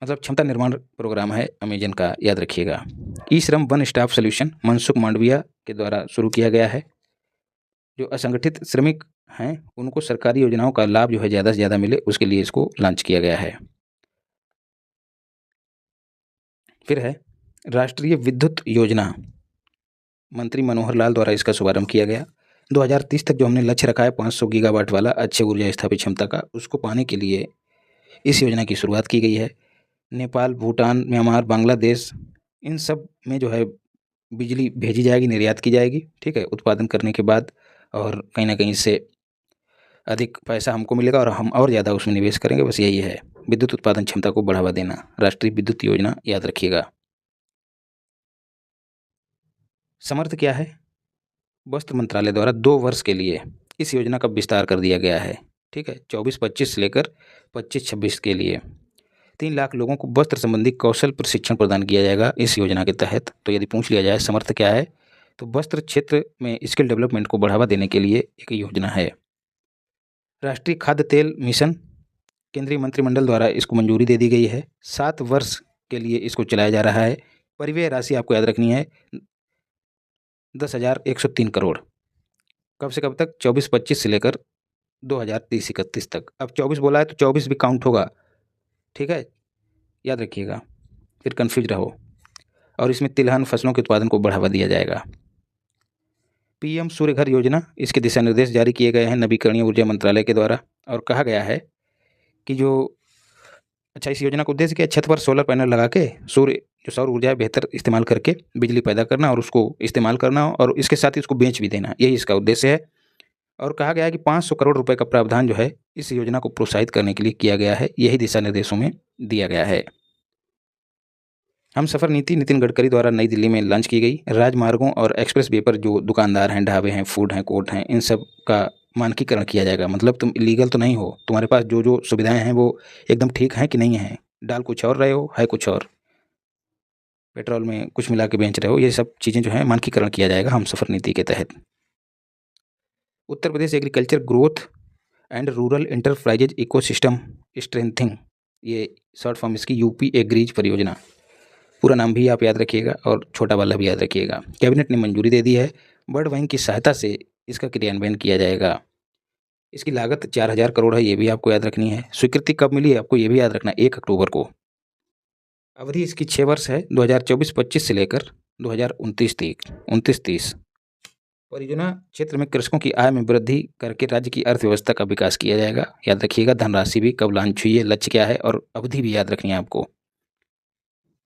मतलब क्षमता निर्माण प्रोग्राम है अमेजन का, याद रखिएगा। ई श्रम one stop solution Mansukh Mandaviya के द्वारा शुरू किया गया है। जो असंगठित श्रमिक हैं उनको सरकारी योजनाओं का लाभ जो है ज़्यादा से ज़्यादा मिले, उसके लिए इसको लॉन्च किया गया है। फिर है राष्ट्रीय विद्युत योजना, मंत्री मनोहर लाल द्वारा इसका शुभारंभ किया गया। 2030 तक जो हमने लक्ष्य रखा है 500 गीगावाट वाला अच्छे ऊर्जा स्थापित क्षमता का, उसको पाने के लिए इस योजना की शुरुआत की गई है। नेपाल, भूटान, म्यांमार, बांग्लादेश, इन सब में जो है बिजली भेजी जाएगी, निर्यात की जाएगी। ठीक है, उत्पादन करने के बाद, और कहीं ना कहीं इससे अधिक पैसा हमको मिलेगा और हम और ज़्यादा उसमें निवेश करेंगे। बस यही है, विद्युत उत्पादन क्षमता को बढ़ावा देना, राष्ट्रीय विद्युत योजना, याद रखिएगा। समर्थ क्या है, वस्त्र मंत्रालय द्वारा 2 वर्ष के लिए इस योजना का विस्तार कर दिया गया है। ठीक है, 24-25 से लेकर 25-26 के लिए 3 लाख लोगों को वस्त्र संबंधी कौशल प्रशिक्षण प्रदान किया जाएगा इस योजना के तहत। तो यदि पूछ लिया जाए समर्थ क्या है, तो वस्त्र क्षेत्र में स्किल डेवलपमेंट को बढ़ावा देने के लिए एक योजना है। राष्ट्रीय खाद्य तेल मिशन, केंद्रीय मंत्रिमंडल द्वारा इसको मंजूरी दे दी गई है। 7 वर्ष के लिए इसको चलाया जा रहा है। परिव्यय राशि आपको याद रखनी है 10,103 करोड़। कब से कब तक, 24-25 से लेकर 2030-31 तक। अब 24 बोला है तो 24 भी काउंट होगा। ठीक है, याद रखिएगा, फिर कन्फ्यूज रहो। और इसमें तिलहन फसलों के उत्पादन को बढ़ावा दिया जाएगा। PM सूर्य घर योजना, इसके दिशा निर्देश जारी किए गए हैं नवीकरणीय ऊर्जा मंत्रालय के द्वारा, और कहा गया है कि इस योजना का उद्देश्य क्या है, छत पर सोलर पैनल लगा के जो सौर ऊर्जा है बेहतर इस्तेमाल करके बिजली पैदा करना और उसको इस्तेमाल करना, और इसके साथ ही उसको बेच भी देना, यही इसका उद्देश्य है। और कहा गया है कि 500 करोड़ रुपए का प्रावधान जो है इस योजना को प्रोत्साहित करने के लिए किया गया है, यही दिशा निर्देशों में दिया गया है। हम सफ़र नीति नितिन गडकरी द्वारा नई दिल्ली में लॉन्च की गई। राजमार्गों और एक्सप्रेस वे पर जो दुकानदार हैं, ढाबे हैं, फूड हैं, कोर्ट हैं, इन सब का मानकीकरण किया जाएगा। मतलब तुम इलीगल तो नहीं हो, तुम्हारे पास जो जो सुविधाएं हैं वो एकदम ठीक हैं कि नहीं हैं, डाल कुछ और रहे हो, है कुछ और, पेट्रोल में कुछ मिला के बेच रहे हो, ये सब चीज़ें जो है मानकीकरण किया जाएगा हम सफ़र नीति के तहत। Uttar Pradesh agriculture growth and rural enterprises ecosystem strengthening, ये शॉर्ट फॉर्म इसकी UP एग्रीज परियोजना, पूरा नाम भी आप याद रखिएगा और छोटा वाला भी याद रखिएगा। कैबिनेट ने मंजूरी दे दी है। वर्ल्ड बैंक की सहायता से इसका क्रियान्वयन किया जाएगा। इसकी लागत 4,000 करोड़ है, ये भी आपको याद रखनी है। स्वीकृति कब मिली है आपको ये भी याद रखना, 1 अक्टूबर को। अवधि इसकी 6 वर्ष है, 2024-25 से लेकर 2029-30। परियोजना क्षेत्र में कृषकों की आय में वृद्धि करके राज्य की अर्थव्यवस्था का विकास किया जाएगा, याद रखिएगा। धनराशि भी कब लॉन्च हुई है, लक्ष्य क्या है, और अवधि भी याद रखनी है आपको।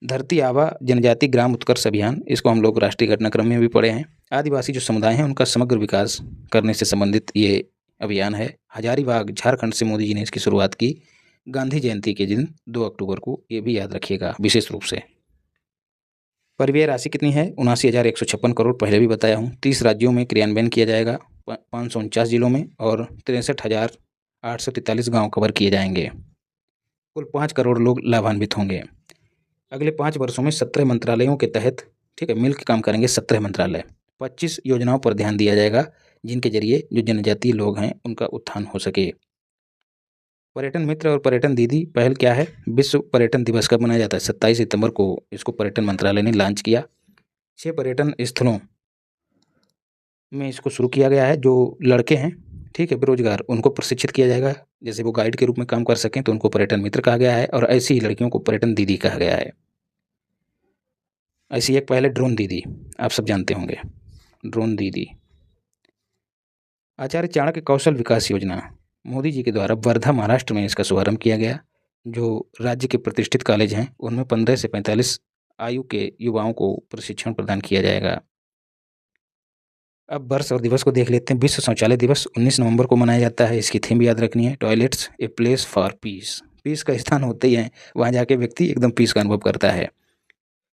धरती आबा जनजाति ग्राम उत्कर्ष अभियान, इसको हम लोग राष्ट्रीय घटनाक्रम में भी पढ़े हैं। आदिवासी जो समुदाय हैं उनका समग्र विकास करने से संबंधित ये अभियान है। हजारीबाग झारखंड से मोदी जी ने इसकी शुरुआत की गांधी जयंती के दिन 2 अक्टूबर को, ये भी याद रखिएगा विशेष रूप से। परिव्यय राशि कितनी है, 79,156 करोड़, पहले भी बताया हूँ। 30 राज्यों में क्रियान्वयन किया जाएगा, 549 जिलों में, और 63,843 गाँव कवर किए जाएंगे। कुल 5 करोड़ लोग लाभान्वित होंगे। अगले 5 वर्षों में 17 मंत्रालयों के तहत, ठीक है, मिलकर काम करेंगे 17 मंत्रालय। 25 योजनाओं पर ध्यान दिया जाएगा जिनके जरिए जो जनजातीय लोग हैं उनका उत्थान हो सके। पर्यटन मित्र और पर्यटन दीदी पहल क्या है, विश्व पर्यटन दिवस कब मनाया जाता है, 27 सितंबर को इसको पर्यटन मंत्रालय ने लॉन्च किया। 6 पर्यटन स्थलों में इसको शुरू किया गया है। जो लड़के हैं, ठीक है, बेरोजगार, उनको प्रशिक्षित किया जाएगा, जैसे वो गाइड के रूप में काम कर सकें, तो उनको पर्यटन मित्र कहा गया है, और ऐसी ही लड़कियों को पर्यटन दीदी कहा गया है। ऐसी एक पहले ड्रोन दीदी, आप सब जानते होंगे। ड्रोन दीदी। आचार्य चाणक्य कौशल विकास योजना मोदी जी के द्वारा वर्धा महाराष्ट्र में इसका शुभारंभ किया गया। जो राज्य के प्रतिष्ठित कॉलेज हैं उनमें 15 से 45 आयु के युवाओं को प्रशिक्षण प्रदान किया जाएगा। अब वर्ष और दिवस को देख लेते हैं। विश्व शौचालय दिवस 19 नवंबर को मनाया जाता है। इसकी थीम याद रखनी है, toilets a place for peace. Peace का स्थान होते ही है, वहाँ जाके व्यक्ति एकदम पीस का अनुभव करता है।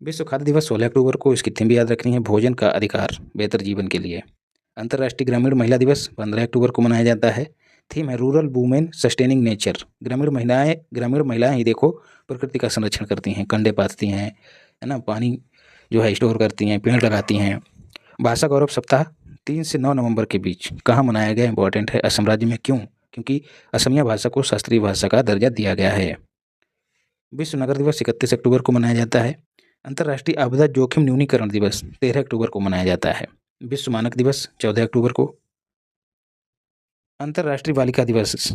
विश्व खाद्य दिवस 16 अक्टूबर को, इसकी थीम भी याद रखनी है, भोजन का अधिकार बेहतर जीवन के लिए। अंतर्राष्ट्रीय ग्रामीण महिला दिवस 15 अक्टूबर को मनाया जाता है। थीम है रूरल वुमेन सस्टेनिंग नेचर। ग्रामीण महिलाएं ही देखो प्रकृति का संरक्षण करती हैं, कंडे पाथती हैं, है ना, पानी जो है स्टोर करती हैं, पेड़ लगाती हैं। भाषा गौरव सप्ताह 3 से 9 नवंबर के बीच कहाँ मनाया गया, इंपॉर्टेंट है, असम राज्य में। क्यों? क्योंकि असमिया भाषा को शास्त्रीय भाषा का दर्जा दिया गया है। विश्व नगर दिवस 31 अक्टूबर को मनाया जाता है। अंतर्राष्ट्रीय आपदा जोखिम न्यूनीकरण दिवस 13 अक्टूबर को मनाया जाता है। विश्व मानक दिवस 14 अक्टूबर को। अंतर्राष्ट्रीय बालिका दिवस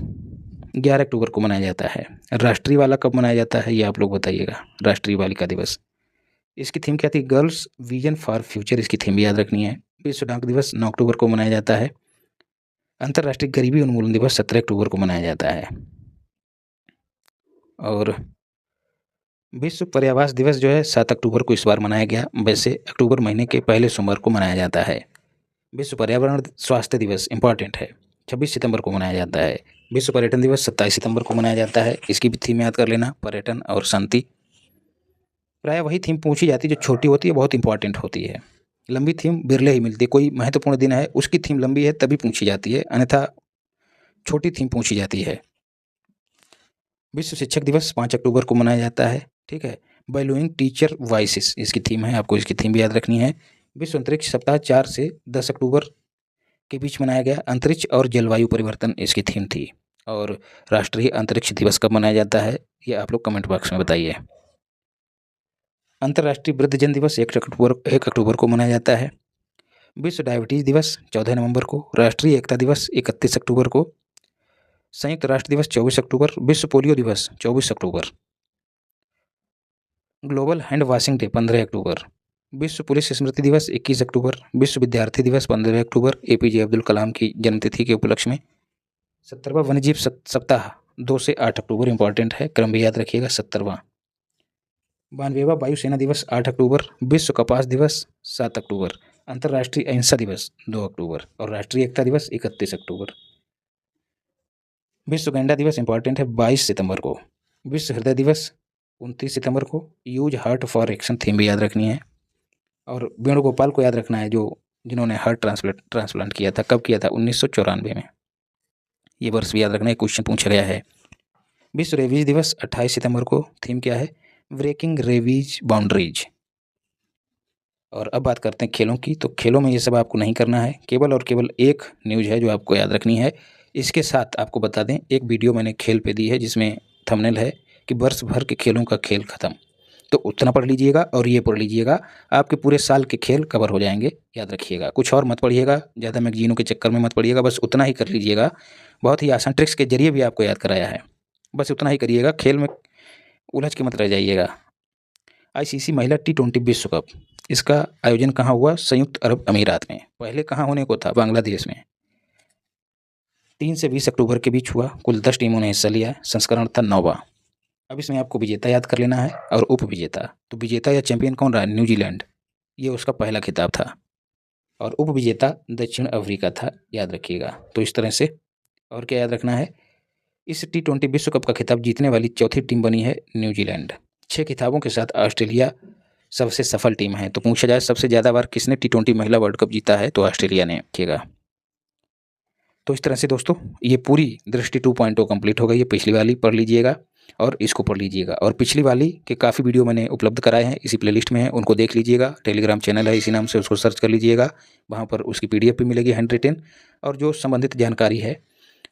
11 अक्टूबर को मनाया जाता है। राष्ट्रीय वाला कब मनाया जाता है ये आप लोग बताइएगा। राष्ट्रीय बालिका दिवस, इसकी थीम क्या थी, गर्ल्स विजन फॉर फ्यूचर, इसकी थीम भी याद रखनी है। विश्व डाक दिवस 9 अक्टूबर को मनाया जाता है। अंतर्राष्ट्रीय गरीबी उन्मूलन दिवस 17 अक्टूबर को मनाया जाता है। और विश्व पर्यावास दिवस जो है 7 अक्टूबर को इस बार मनाया गया। वैसे अक्टूबर महीने के पहले सोमवार को मनाया जाता है। विश्व पर्यावरण स्वास्थ्य दिवस इंपॉर्टेंट है, 26 सितंबर को मनाया जाता है। विश्व पर्यटन दिवस 27 सितंबर को मनाया जाता है। इसकी भी थीम याद कर लेना, पर्यटन और शांति। प्रायः वही थीम पूछी जाती है जो छोटी होती है, बहुत इंपॉर्टेंट होती है। लंबी थीम बिरले ही मिलती है। कोई महत्वपूर्ण दिन है उसकी थीम लंबी है तभी पूछी जाती है, अन्यथा छोटी थीम पूछी जाती है। विश्व शिक्षक दिवस 5 अक्टूबर को मनाया जाता है। ठीक है, वैल्यूइंग टीचर वॉइसेस इसकी थीम है, आपको इसकी थीम भी याद रखनी है। विश्व अंतरिक्ष सप्ताह 4 से 10 अक्टूबर के बीच मनाया गया। अंतरिक्ष और जलवायु परिवर्तन इसकी थीम थी। और राष्ट्रीय अंतरिक्ष दिवस कब मनाया जाता है ये आप लोग कमेंट बॉक्स में बताइए। अंतर्राष्ट्रीय वृद्धजन दिवस 1 अक्टूबर को मनाया जाता है। विश्व डायबिटीज दिवस 14 नवंबर को। राष्ट्रीय एकता दिवस 31 अक्टूबर को। संयुक्त राष्ट्र दिवस 24 अक्टूबर। विश्व पोलियो दिवस 24 अक्टूबर। ग्लोबल हैंड वॉशिंग डे 15 अक्टूबर। विश्व पुलिस स्मृति दिवस 21 अक्टूबर। विश्व विद्यार्थी दिवस 15 अक्टूबर, APJ अब्दुल कलाम की जन्मतिथि के उपलक्ष्य में। 70वां वन्यजीव सप्ताह 2 से 8 अक्टूबर इंपॉर्टेंट है, क्रम भी याद रखिएगा। 70वां 92वां वायुसेना दिवस 8 अक्टूबर। विश्व कपास दिवस 7 अक्टूबर। अंतर्राष्ट्रीय अहिंसा दिवस 2 अक्टूबर और राष्ट्रीय एकता दिवस 31 अक्टूबर। विश्व गैंडा दिवस इंपॉर्टेंट है 22 सितंबर को। विश्व हृदय दिवस 29 सितंबर को। Use heart for action theme भी याद रखनी है। और वेणुगोपाल को याद रखना है जिन्होंने हार्ट ट्रांसप्लांट किया था। कब किया था? 1994 में। ये वर्ष भी याद रखना है, क्वेश्चन पूछा गया है। विश्व रेबीज दिवस 28 सितंबर को। थीम क्या है? Breaking rabies boundaries. और अब बात करते हैं खेलों की। तो खेलों में ये सब आपको नहीं करना है, केवल और केवल एक न्यूज़ है जो आपको याद रखनी है। इसके साथ आपको बता दें, एक वीडियो मैंने खेल पे दी है जिसमें थंबनेल है कि वर्ष भर के खेलों का खेल खत्म। तो उतना पढ़ लीजिएगा और ये पढ़ लीजिएगा, आपके पूरे साल के खेल कवर हो जाएंगे। याद रखिएगा, कुछ और मत पढ़िएगा, ज़्यादा मैगजीनों के चक्कर में मत पढ़िएगा, बस उतना ही कर लीजिएगा। बहुत ही आसान ट्रिक्स के जरिए भी आपको याद कराया है, बस उतना ही करिएगा, खेल में उलझ के मत रह जाइएगा। ICC महिला T20 विश्व कप, इसका आयोजन कहाँ हुआ? संयुक्त अरब अमीरात में। पहले कहाँ होने को था? बांग्लादेश में। 3 से 20 अक्टूबर के बीच हुआ। कुल 10 टीमों ने हिस्सा लिया। संस्करण था 9वां। अब इसमें आपको विजेता याद कर लेना है और उप विजेता। तो विजेता या चैंपियन कौन रहा? न्यूजीलैंड, ये उसका पहला खिताब था। और उप विजेता दक्षिण अफ्रीका था, याद रखिएगा। तो इस तरह से, और क्या याद रखना है, इस T20 विश्व कप का खिताब जीतने वाली चौथी टीम बनी है न्यूजीलैंड। 6 खिताबों के साथ ऑस्ट्रेलिया सबसे सफल टीम है। तो पूछा जाए सबसे ज़्यादा बार किसने T20 महिला वर्ल्ड कप जीता है, तो ऑस्ट्रेलिया ने किएगा। तो इस तरह से दोस्तों ये पूरी दृष्टि 2.0 कंप्लीट हो गई है। पिछली वाली पढ़ लीजिएगा और इसको पढ़ लीजिएगा। और पिछली वाली के काफ़ी वीडियो मैंने उपलब्ध कराए हैं, इसी प्लेलिस्ट में है, उनको देख लीजिएगा। टेलीग्राम चैनल है इसी नाम से, उसको सर्च कर लीजिएगा, वहाँ पर उसकी PDF भी मिलेगी हैंड रिटेन। और जो संबंधित जानकारी है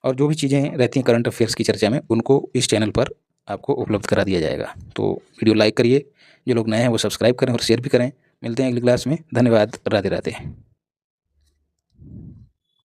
और जो भी चीज़ें रहती हैं करंट अफेयर्स की चर्चा में, उनको इस चैनल पर आपको उपलब्ध करा दिया जाएगा। तो वीडियो लाइक करिए, जो लोग नए हैं वो सब्सक्राइब करें और शेयर भी करें। मिलते हैं अगली क्लास में। धन्यवाद। राधे राधे।